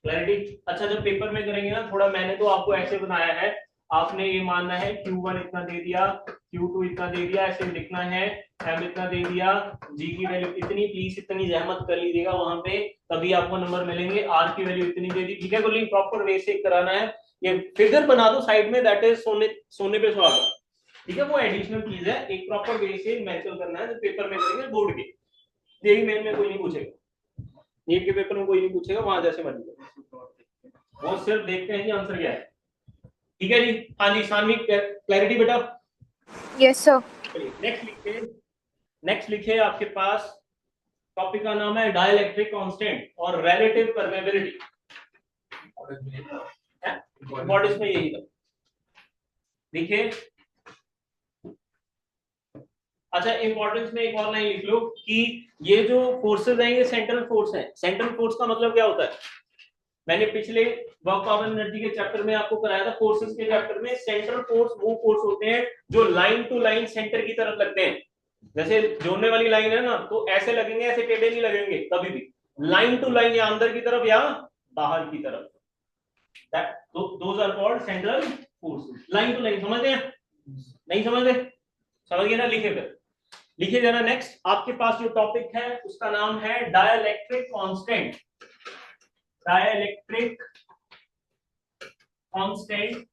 क्लैरिटी। अच्छा, जब पेपर में करेंगे ना, थोड़ा मैंने तो आपको ऐसे बनाया है, आपने ये मानना है Q1 इतना दे दिया, Q2 इतना दे दिया, ऐसे लिखना है, M इतना दे दिया, G की वैल्यू इतनी, प्लीज इतनी जहमत कर लीजिएगा वहां पे, तभी आपको नंबर मिलेंगे। R की वैल्यू इतनी दे दी, ठीक है, गोलिंग प्रॉपर वे से कराना है। ये फिगर बना दो साइड में, दैट इज सोने पे सुहागा, ठीक है, वो एडिशनल चीज है, एक प्रॉपर वे से मैचल करना है, जो पेपर में करेंगे बोर्ड के, यही मेन में कोई नहीं पूछेगा, नीट के पेपर में कोई नहीं पूछेगा, वहां जैसे मर्जी, वो सिर्फ देखते हैं कि आंसर क्या है। ठीक है जी, हाँ जी सानवी, क्लैरिटी बेटा। Yes, sir. नेक्स्ट लिखे आपके पास, टॉपिक का नाम है डाइलेक्ट्रिक कांस्टेंट और रिलेटिव परमेबिलिटी। व्हाट इसमें यही था, देखिए। अच्छा, इंपॉर्टेंस में एक और लाइन लिख लो कि ये जो फोर्सेस हैं ये सेंट्रल फोर्स हैं। सेंट्रल फोर्स का मतलब क्या होता है, मैंने पिछले वर्क ऑफ एनर्जी के चैप्टर में आपको कराया था, फोर्सेस के चैप्टर में। सेंट्रल फोर्स वो फोर्स होते हैं जो लाइन टू लाइन सेंटर की तरफ लगते हैं। जैसे जोड़ने वाली लाइन है ना, तो ऐसे लगेंगे, ऐसे टेढ़े नहीं लगेंगे कभी भी, लाइन टू लाइन, या अंदर की तरफ या बाहर की तरफ, those are called central forces. Line to line, समझते हैं? नहीं समझते? समझ गए ना? लिखे फिर, लिखे जाना। नेक्स्ट आपके पास जो टॉपिक है उसका नाम है डाइलेक्ट्रिक कांस्टेंट। डाइलेक्ट्रिक कांस्टेंट,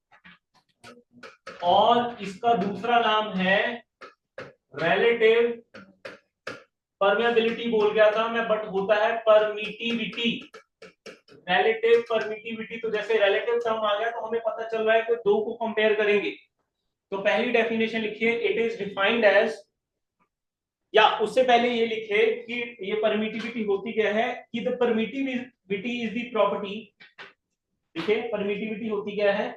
और इसका दूसरा नाम है रिलेटिव परमेबिलिटी। बोल गया था मैं, बट होता है परमिटिविटी। रिलेटिव परमिटिविटी, तो जैसे रिलेटिव टर्म आ गया तो हमें पता चल रहा है कि दो को कंपेयर करेंगे। तो पहली डेफिनेशन लिखिए, इट इज डिफाइंड एज, या उससे पहले ये लिखे कि ये परमिटिविटी होती क्या है, कि the permittivity is the property. देखिए परमिटिविटी होती क्या है,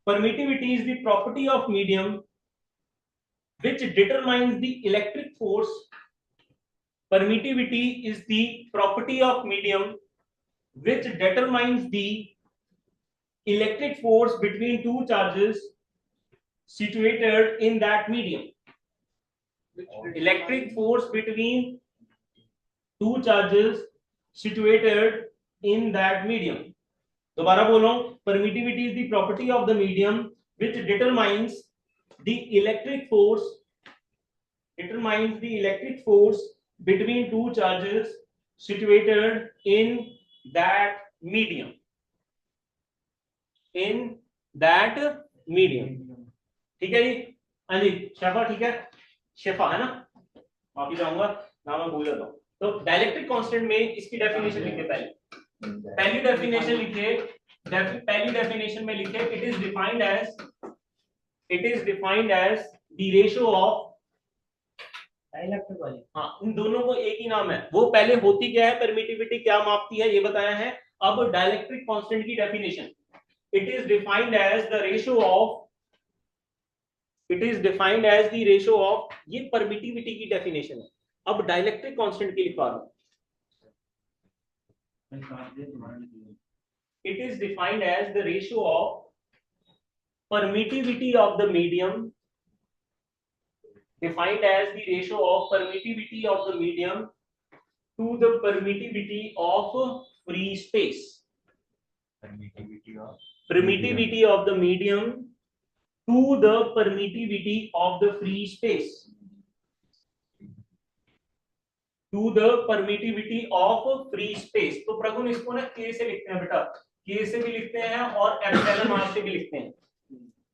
permittivity is the property of medium which determines the electric force. Permittivity is the property of medium which determines the electric force between two charges situated in that medium. Electric force between two charges situated in that medium. दोबारा बोल रहा हूं, permittivity is the property of the medium which determines the electric force between two charges situated in that medium. ठीक है जी, हाँ जी शेफा, ठीक है, शेफा है ना, माफी चाहूंगा नाम मैं भूल जाता हूं। तो डाइलेक्ट्रिक कांस्टेंट में इसकी डेफिनेशन लिखिए, पहली डेफिनेशन लिखिए, पहली डेफिनेशन में लिखिए, it is defined as the ratio of, dielectric वाली, हाँ इन दोनों को एक ही नाम है। वो पहले होती क्या है, परमिटिविटी क्या मापती है ये बताया है। अब डाइलेक्ट्रिक कांस्टेंट की definition, it is defined as the ratio of, ये परमिटिविटी की डेफिनेशन है। अब डाइलेक्ट्रिक कांस्टेंट की लिखवा रहा हूं, it is defined as the ratio of permittivity of the medium, defined as the ratio of permittivity of the medium to the permittivity of free space. Permittivity of the medium to the permittivity of the free space. To the permittivity of free space. तो प्रगुण इसको ना K से लिखते हैं बेटा, K से भी लिखते हैं और एप्सिलॉन R से भी लिखते हैं।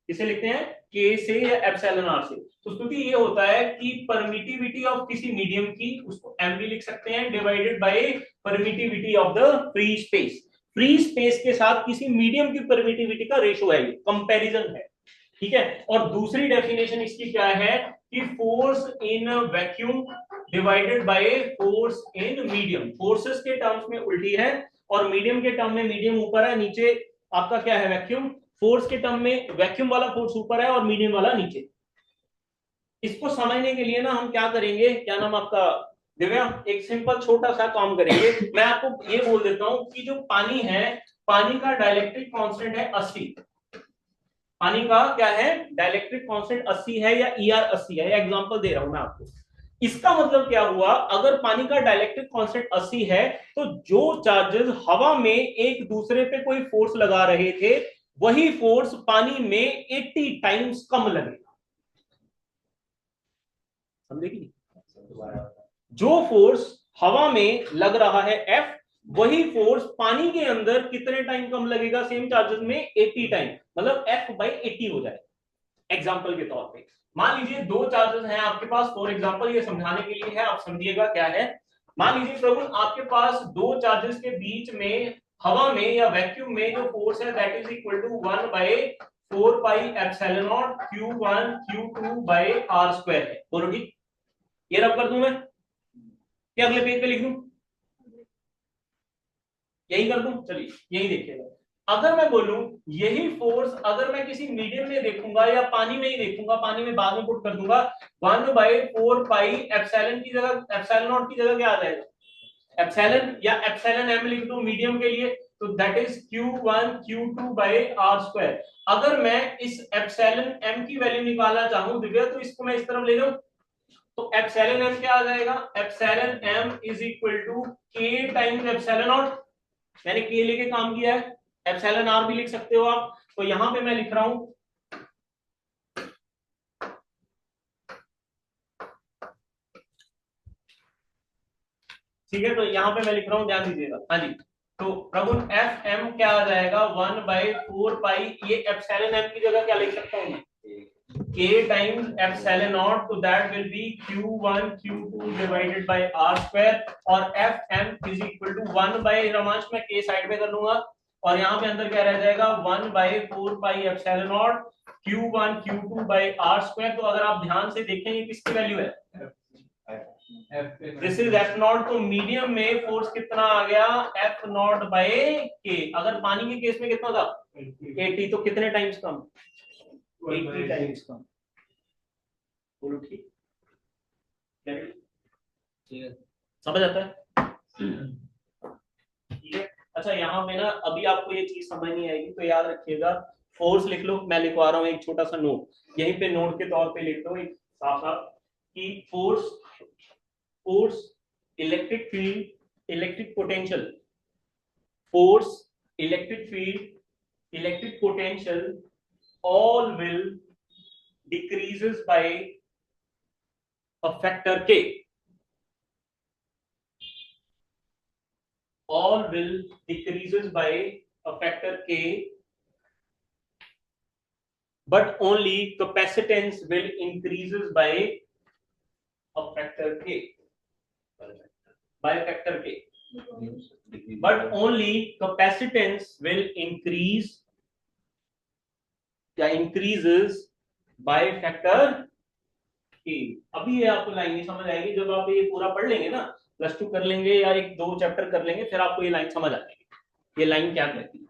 किसे लिखते हैं? K से या एप्सिलॉन R से। तो स्तुति ये होता है कि परमिटिविटी ऑफ किसी मीडियम की, उसको M भी लिख सकते हैं, divided by permittivity of the free space. Free space के साथ किसी मीडियम की परमिटिविटी का रेशियो है, कंपैरिजन है, ठीक है। और दूसरी डेफिनेशन इसकी क्या है कि force in vacuum divided by force in medium. Forces के टर्म्स में उल्टी है और मीडियम के टर्म में मीडियम ऊपर है, नीचे आपका क्या है, वैक्यूम। फोर्स के टर्म में वैक्यूम वाला फोर्स ऊपर है और मीडियम वाला नीचे। इसको समझने के लिए ना हम क्या करेंगे, क्या नाम आपका दिव्या, एक सिंपल छोटा सा काम करेंगे। मैं आपको ये बोल देता हूं कि जो पानी है, पानी का डाइलेक्ट्रिक कांस्टेंट है 80। पानी का क्या है, डाइलेक्ट्रिक कांस्टेंट 80 है या ER 80 है, एग्जांपल दे रहा हूं मैं आपको। इसका मतलब क्या हुआ, अगर पानी का डाइलेक्ट्रिक कांस्टेंट 80 है तो जो चार्जेस हवा में एक दूसरे पे कोई फोर्स लगा रहे थे, वही फोर्स पानी में 80 टाइम्स कम लगेगा। समझे कि नहीं? जो फोर्स हवा में लग रहा है F, वही फोर्स पानी के अंदर कितने टाइम कम लगेगा सेम चार्जेस में, 80 टाइम, मतलब F/80 हो जाए। एग्जांपल के तौर पे मान लीजिए दो चार्जेस हैं आपके पास, फॉर एग्जांपल ये समझाने के लिए है, आप समझिएगा क्या है। मान लीजिए प्रभु आपके पास दो चार्जेस के बीच में हवा में या वैक्यूम में जो फोर्स है that is equal to 1/4 pi epsilon naught Q1 Q2/r² है। बोलो ठीक, ये रब कर दूं मैं, क्या अगले पेज पे लिख दूं, यही कर दूं, चलिए यही देखिएगा। अगर मैं बोलूं यही फोर्स अगर मैं किसी मीडियम में देखूंगा या पानी में ही देखूंगा, पानी में बाद में पुट कर दूंगा, 1/4 पाई एप्सिलॉन की जगह, एप्सिलॉन नॉट की जगह क्या आ जाएगा, एप्सिलॉन या एप्सिलॉन m लिख दूं मीडियम के लिए, तो दैट इज Q1 Q2/r²। अगर मैं इस एप्सिलॉन m की वैल्यू निकालना चाहूं दिव्या, तो इसको मैं इस तरफ ले लूं, तो एप्सिलॉन m क्या आ जाएगा, epsilon m is equal to k times epsilon naught. मैंने k लेके काम किया है, एप्सिलॉन r भी लिख सकते हो आप, तो यहां पे मैं लिख रहा हूं ठीक है, तो यहां पे मैं लिख रहा हूं, ध्यान दीजिएगा। हाँ जी, तो प्रभु Fm क्या आ जाएगा, 1/4 पाई, ये एप्सिलॉन m की जगह क्या लिख सकता हूं मैं, k टाइम्स एप्सिलॉन नॉट, तो that will B Q1 Q2/r², और Fm इज इक्वल टू 1/रमांश में k साइड में कर लूंगा, और यहां पे अंदर क्या रह जाएगा, 1/4 pi epsilon naught Q1 Q2/r²। तो अगर आप ध्यान से देखें ये किसकी वैल्यू है, दिस इज F0। तो मीडियम में फोर्स कितना आ गया, F0/k। अगर पानी के केस में कितना था 80, तो कितने टाइम्स कम, 80 टाइम्स कम। बोलो ठीक, समझ आता है, ठीक है। अच्छा यहाँ पे ना अभी आपको ये चीज समझ नहीं आएगी, तो याद रखिएगा, फोर्स लिख लो, मैं लिखवा रहा हूँ एक छोटा सा नोट, यहीं पे नोट के तौर पे लिख दो एक साफ साफ कि force, electric field, electric potential, force, electric field, electric potential, all will decreases by a factor k, all will decreases by a factor k, but only capacitance will increases by a factor k, by a factor k, but only capacitance will increase या increases by factor k। अभी ये आपको line नहीं समझ आएगी, जब आप ये पूरा पढ़ लेंगे ना, +2 कर लेंगे या 1-2 चैप्टर कर लेंगे, फिर आपको ये लाइन समझ आ जाएगी, ये लाइन क्या कहती है,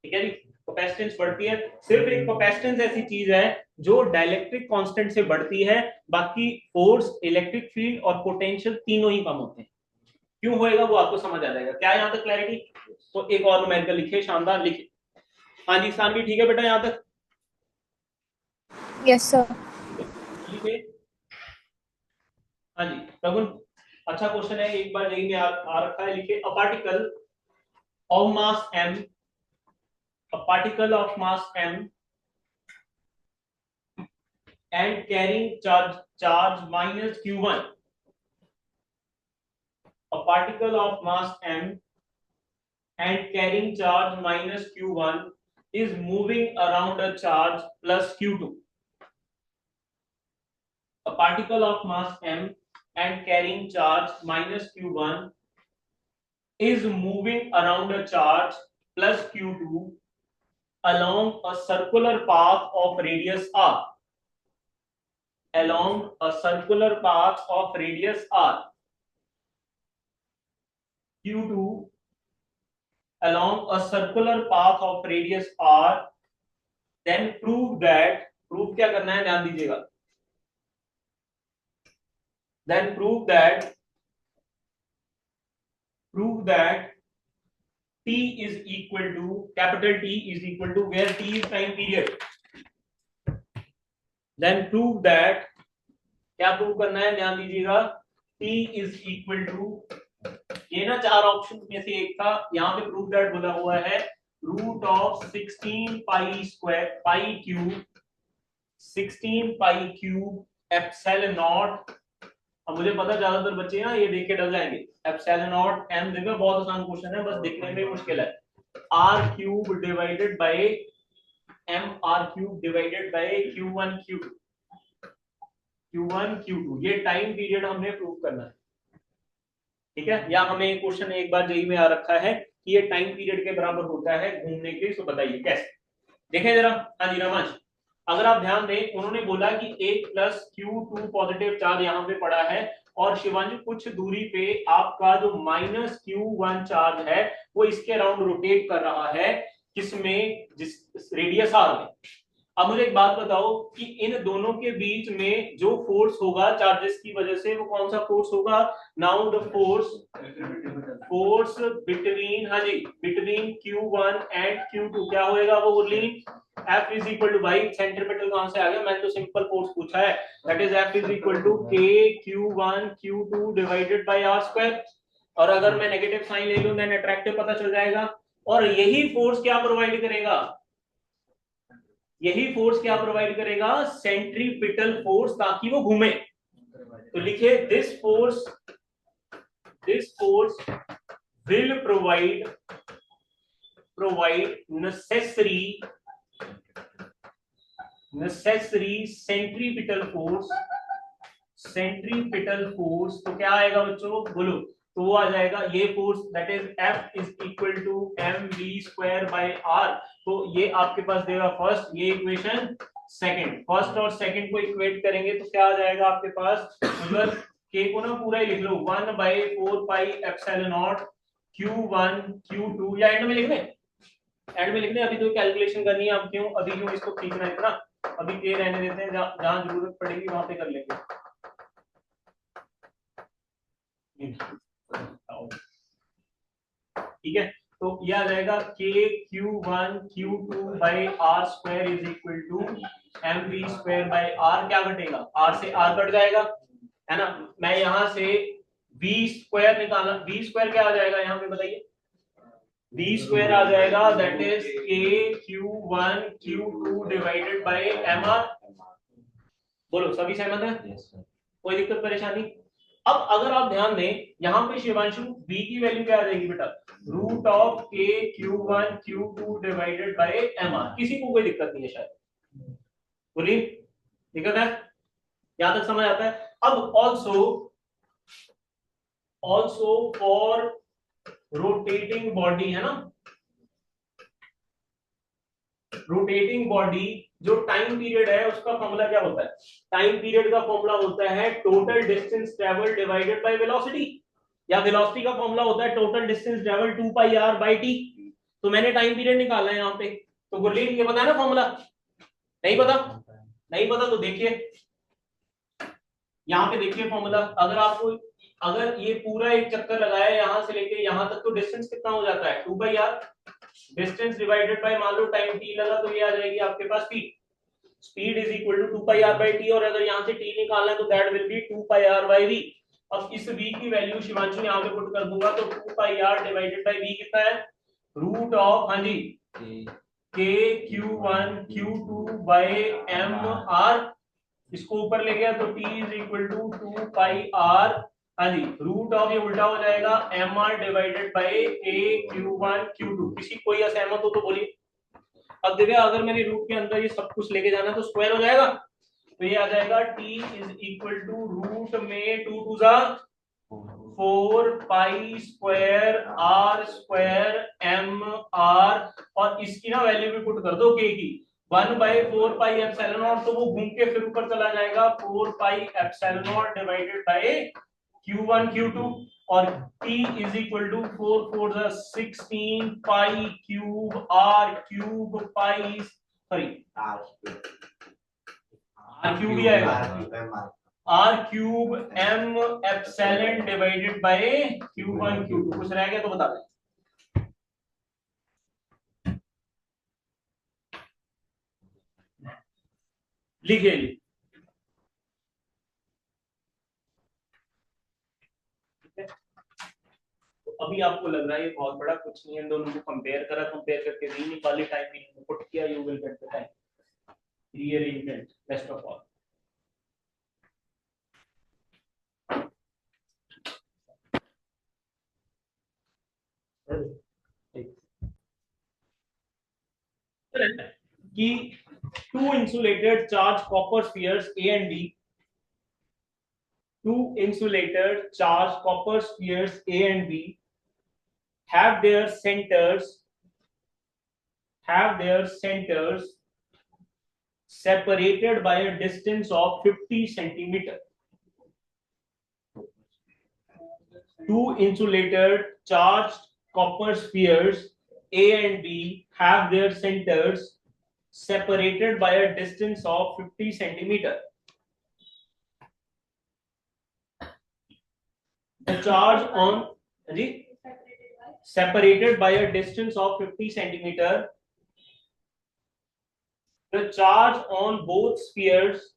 ठीक है जी। कैपेसिटेंस बढ़ती है, सिर्फ एक कैपेसिटेंस ऐसी चीज है जो डाइलेक्ट्रिक कांस्टेंट से बढ़ती है, बाकी फोर्स, इलेक्ट्रिक फील्ड और पोटेंशियल तीनों ही कम होते हैं। क्यों होएगा वो आपको समझ आ जाएगा। क्या यहाँ तक क्लैरिटी, तो एक और न्यूमेरिकल लिखे, शानदार लिखे। हाँ जी सानवी ठीक है बेटा यहाँ तक, Yes, sir. लिखे। हाँ जी प्रगुण, अच्छा क्वेश्चन है, एक बार यही में आ रखा है, लिखे a particle of mass m, a particle of mass m and carrying charge minus q1, a particle of mass m and carrying charge minus q1 is moving around a charge plus q2, a particle of mass m and carrying charge minus q1 is moving around a charge plus q2 along a circular path of radius r, along a circular path of radius r, q2 along a circular path of radius r, then prove that, prove क्या करना है ध्यान दीजिएगा, then prove that t is equal to, capital T is equal to, where t is time period, then prove that, क्या prove करना है ध्यान दीजिएगा, t is equal to, ये ना चार ऑप्शन में से एक था, यहाँ पे प्रूव दैट बोला हुआ है root of 16 pi square pi cube 16 pi cube epsilon naught. अब मुझे पता ज्यादातर बच्चे ना ये देख के डर जाएंगे, एप्सिलॉन नॉट एम, देखो बहुत आसान क्वेश्चन है, बस दिखने में मुश्किल है, r cube divided by m r cube divided by Q1 Q2, ये टाइम पीरियड हमने प्रूव करना है, ठीक है। या हमें क्वेश्चन एक बार जेई में आ रखा है कि ये टाइम पीरियड के बराबर होता है घूमने के, तो बताइए कैसे, देखें जरा। हाँ जी रमांश, अगर आप ध्यान दें, उन्होंने बोला कि 1 प्लस Q2 पॉजिटिव चार्ज यहाँ पे पड़ा है, और शिवांशु कुछ दूरी पे आपका जो माइनस Q1 चार्ज है वो इसके अराउंड रोटेट कर रहा है, किसमें, जिस रेडियस आर में। अब मुझे एक बात बताओ कि इन दोनों के बीच में जो फोर्स होगा चार्जेस की वजह से, वो कौन सा फोर्स होगा, नाउ द फोर्स बिटवीन, हाँ जी, बिटवीन Q1 एंड Q2 क्या होएगा, वो बोली F इज इक्वल टू, भाई सेंट्रीपिटल कहां से आ गया, मैंने तो सिंपल फोर्स पूछा है, that is F is equal to K Q1 Q2 divided by R square, और अगर मैं नेगेटिव साइन ले लूं देन अट्रैक्टिव पता चल जाएगा, और यही फोर्स क्या प्रोवाइड करेगा, यही फोर्स क्या प्रोवाइड करेगा, सेंट्रीपिटल फोर्स, ताकि वो घूमे। तो लिखिए this force will provide necessary centripetal force, तो क्या आएगा बच्चों बोलो, तो वो आ जाएगा ये force, that is F is equal to mv square by r। तो ये आपके पास देगा फर्स्ट, ये इक्वेशन सेकंड, फर्स्ट और सेकंड को इक्वेट करेंगे तो क्या आ जाएगा आपके पास, अगर k को ना पूरा ही लिख लो 1 by 4 pi epsilon naught Q1 Q2, या एंड में लिख लें, अभी तो कैलकुलेशन करनी है, अब क्यों इसको खींचना है इतना, अभी k रहने देते हैं, जहां जरूरत पड़ेगी वहां पे कर लेंगे। ठीक है, तो यह आ जाएगा k Q1 Q2 by R square is equal to mv square by R, क्या घटेगा, R से R कट जाएगा, है ना। मैं यहां से v स्क्वायर निकाला, v स्क्वायर क्या आ जाएगा यहाँ पे बताइए, v स्क्वायर आ जाएगा that is k Q1 Q2 divided by mr। बोलो सभी सहमत है, कोई दिक्कत परेशानी। अब अगर आप ध्यान दें, यहाँ पे शिवांशु v की वैल्यू क्या आ जाएगी बेटा, root of k Q1 Q2 divided by mr, किसी को कोई दिक्कत नहीं है शायद, बोलिए दिक्कत है, यहां तक समझ आता है। अब ऑल्सो फॉर रोटेटिंग बॉडी, है ना, रोटेटिंग बॉडी जो टाइम पीरियड है उसका फॉर्मूला क्या होता है, टाइम पीरियड का फॉर्मूला होता है total distance travel divided by velocity, या वेलोसिटी का फॉर्मूला होता है total distance travel 2 pi r by t। तो मैंने टाइम पीरियड निकाला है यहाँ पे, तो गुरलीन ये पता है ना फॉर्मूला, नहीं पता तो देखिए यहाँ पे, देखिए फॉर्मूला, अगर आपको, अगर ये पूरा एक चक्कर लगाया यहाँ से लेके यहाँ तक, तो डिस्टेंस कितना हो जाता है 2 pi r, distance divided by मान लो टाइम t लगा, तो ये आ जाएगी आपके पास speed is equal to 2 pi r by t, और अगर यहाँ से t निकालना है तो that will be 2 pi r by v। अब इस v की वैल्यू शिवांशु यहाँ पे पुट कर दूंगा, तो 2 pi r divided by v कितना है, रूट ऑफ, हाँ जी, k Q1 Q2 bye mr, इसको ऊपर ले गया तो t is equal to 2 pi r, हाँ जी, रूट ऑफ, ये उल्टा हो जाएगा mr divided by k Q1 Q2। किसी कोई असहमत हो तो बोलिए। अब देखिए अगर मैंने रूट के अंदर ये सब कुछ लेके जाना तो स्क्वायर हो जाएगा, तो ये आ जाएगा t is equal to root में 2 टू जा 4 pi square r square mr, और इसकी ना वैल्यू भी पुट कर दो k की, 1 बाय 4 पाई एप्सिलॉन नॉट, तो वो घूम के फिर ऊपर चला जाएगा 4 pi epsilon not divided by Q1 Q2, और T is equal to 4 4 16 pi cube R cube pi sorry R cube ही आएगा R cube M epsilon divided by Q1 Q2। कुछ रह गया तो बता दें। लिखिए जी। तो अभी आपको लग रहा है ये बहुत बड़ा कुछ नहीं है, इन दोनों को कंपेयर करके भी निकाले, टाइम भी पुट किया, you will get the time. Rearrangement best of all. कि two insulated charged copper spheres A and B, two insulated charged copper spheres A and B have their centers separated by a distance of 50 centimeter. Two insulated charged copper spheres A and B have their centers separated by a distance of 50 centimeter. The charge on separated by a distance of 50 centimeter. The charge on both spheres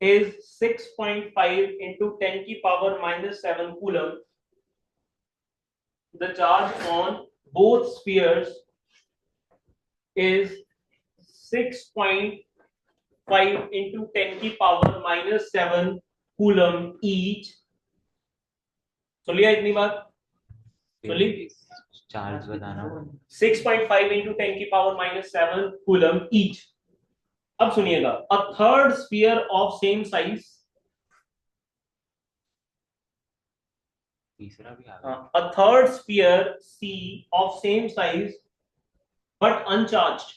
is 6.5 into 10 की power -7 coulomb. The charge on both spheres is 6.5 into 10 की power -7 coulomb each. सुनिए इतनी बात सुनिए, charge बताना। 6.5 into 10 की power -7 coulomb each. अब सुनिएगा, a third sphere of same size, तीसरा भी आ गया। a third sphere C of same size but uncharged.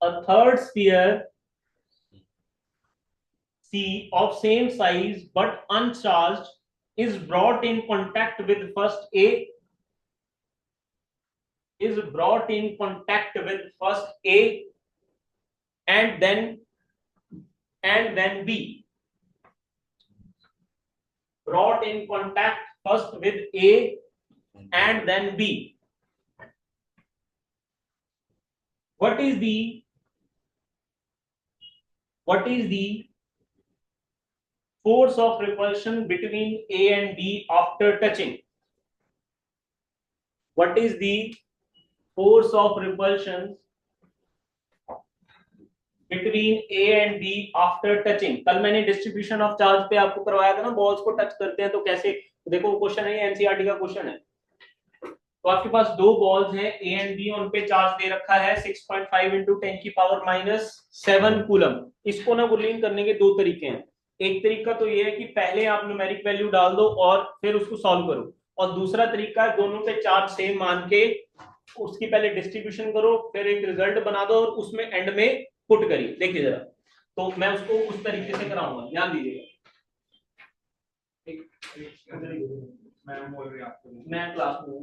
A third sphere C of same size but uncharged is brought in contact with first A, is brought in contact with first A and then B. Brought in contact first with A and then B. What is the force of repulsion between A and B after touching? What is the force of repulsion between A and B after touching? कल मैंने distribution of charge पे आपको करवाया था ना, balls को touch करते हैं तो कैसे, देखो क्वेश्चन है, एनसीईआरटी का क्वेश्चन है। तो आपके पास दो बॉल्स हैं A एंड B, उन पे चार्ज दे रखा है 6.5 into 10 की पावर -7 कूलम। इसको ना बुलियन करने के दो तरीके हैं। एक तरीका तो ये है कि पहले आप न्यूमेरिक वैल्यू डाल दो और फिर उसको सॉल्व करो, और दूसरा तरीका है दोनों पे चार्ज सेम मान के उसकी पहले डिस्ट्रीब्यूशन करो, फिर एक रिजल्ट बना दो और उसमें एंड में पुट करिए। देखिए जरा, तो मैं उसको उस तरीके से कराऊंगा, ध्यान दीजिएगा। मैम बोल रही है आपको, मैं क्लास में हूँ।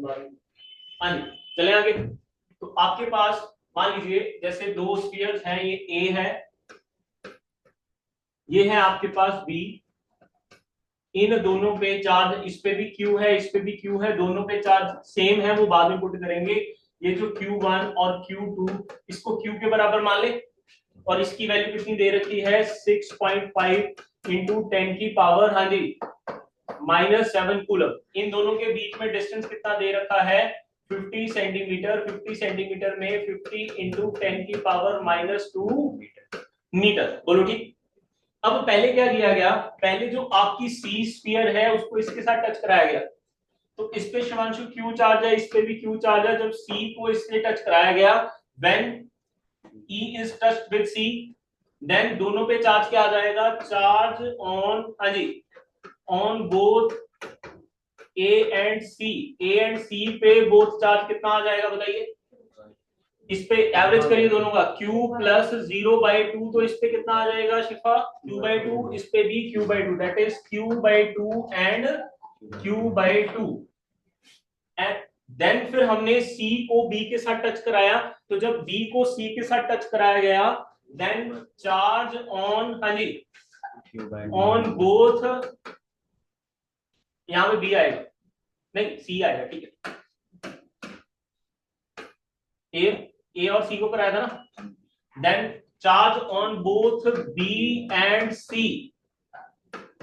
हाँ जी, चले आगे। तो आपके पास मान लीजिए जैसे दो स्फीयर्स हैं, ये ए है, ये है आपके पास बी। इन दोनों पे चार्ज, इस पे भी क्यू है, इस पे भी क्यू है, दोनों पे चार्ज सेम है, वो बाद में पुट करेंगे। ये जो Q1 और Q2, इसको Q के बराबर मान ले, और इसकी वैल्यू कितनी दे रखी है 6.5 into 10 की पावर, हाँ जी, -7 कूलम। इन दोनों के बीच में डिस्टेंस कितना दे रखा है 50 सेंटीमीटर। 50 सेंटीमीटर में 50 into 10 की पावर -2 मीटर। बोलो ठीक। अब पहले क्या किया गया, पहले जो आपकी सी स्फीयर है उसको इसके साथ टच कराया गया, तो इस पे शिवांशु क्यू चार्ज है, इस पे भी क्यू चार्ज है। जब सी को इससे टच कराया गया, when E is touched with C, then दोनों पे चार्ज क्या आ जाएगा, चार्ज ऑन, हाँ जी, on both A and C। A and C पे बोथ चार्ज कितना आ जाएगा बताइए, इस पे एवरेज करिए दोनों का, q प्लस 0/2, तो इस पे कितना आ जाएगा शिफा, q/2, इस पे भी q/2, that is q/2 and q/2। And then फिर हमने c को b के साथ टच कराया, तो जब b को c के साथ टच कराया गया, देन चार्ज ऑन, हाँ जी, ऑन बोथ, यहां पे b आएगा, नहीं c आएगा, ठीक है, ए और सी को कराया था ना, then charge on both B and C,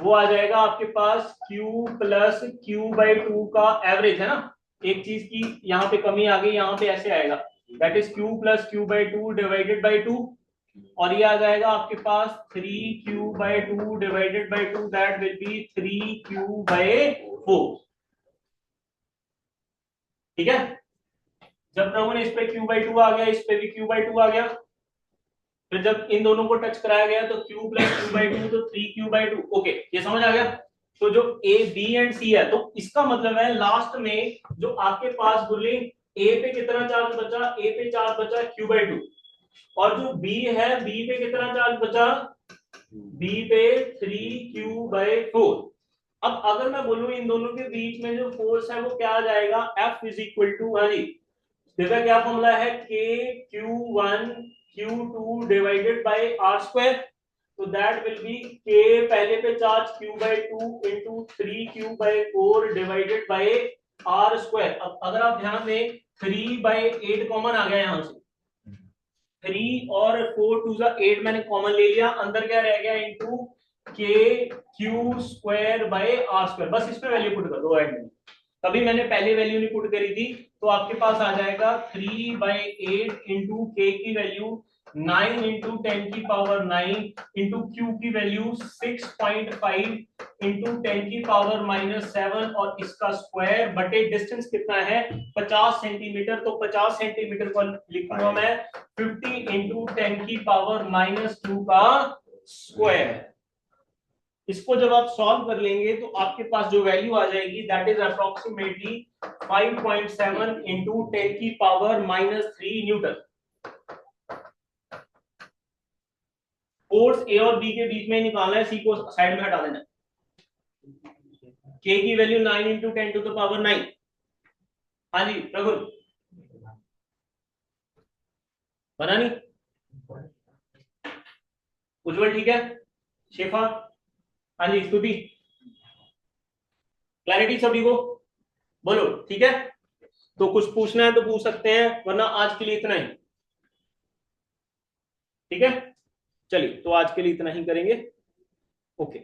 वो आ जाएगा आपके पास q प्लस q/2 का एवरेज, है ना, एक चीज की यहाँ पे कमी आ गई, यहाँ पे ऐसे आएगा, that is q plus q/2 divided by 2, और ये आ जाएगा आपके पास 3q/2 divided by 2, that will B 3q/4, ठीक है। जब प्रभु ने इस पे q/2 आ गया, इस पे भी q/2 आ गया, फिर जब इन दोनों को टच कराया गया तो q प्लस q/2, तो 3q/2, ओके, ये समझ आ गया। तो जो a b एंड c है, तो इसका मतलब है लास्ट में जो आपके पास गुरली a पे कितना चार्ज बचा, a पे चार्ज बचा q/2, और जो b है, b पे कितना चार्ज बचा, b पे 3q/4। अब अगर मैं बोलूं इन दोनों के बीच में जो फोर्स है वो क्या आ जाएगा, F इज इक्वल टू, हाँ जी, देखा क्या फॉर्मूला है, k q1 q2 divided by r square, तो दैट विल बी k पहले पे charge q/2 into 3q/4 divided by r square. अब अगर आप ध्यान दें 3/8 कॉमन आ गया, यहां से 3 और 4 टू 8 मैंने कॉमन ले लिया, अंदर क्या रह गया, into k q square by r square, बस इसमें वैल्यू पुट कर दो एंड में, तभी मैंने पहले वैल्यू नहीं पुट करी थी, तो आपके पास आ जाएगा 3/8 इंटू के की वैल्यू 9 इंटू 10 की पावर 9 इंटू क्यू की वैल्यू 6.5 इंटू 10 की पावर -7, और इसका स्क्वायर बटे डिस्टेंस कितना है 50 सेंटीमीटर, तो 50 सेंटीमीटर को लिखूंगा मैं 50 इंटू 10 की पावर -2 का स्क्वायर। इसको जब आप सॉल्व कर लेंगे तो आपके पास जो वैल्यू आ जाएगी दैट इज अप्रोक्सीमेटली 5.7 इंटू 10 की पावर -3 न्यूटन। फोर्स ए और बी के बीच में निकालना है, सी को साइड में हटा देना है, के की वैल्यू 9 इंटू 10 टू द पावर 9। हाँ जी प्रभु, बना नहीं, उज्जवल ठीक है, शेफा, हाँ जी स्तुति, क्लैरिटी सभी को, बोलो ठीक है। तो कुछ पूछना है तो पूछ सकते हैं, वरना आज के लिए इतना ही, ठीक है। चलिए तो आज के लिए इतना ही करेंगे, ओके।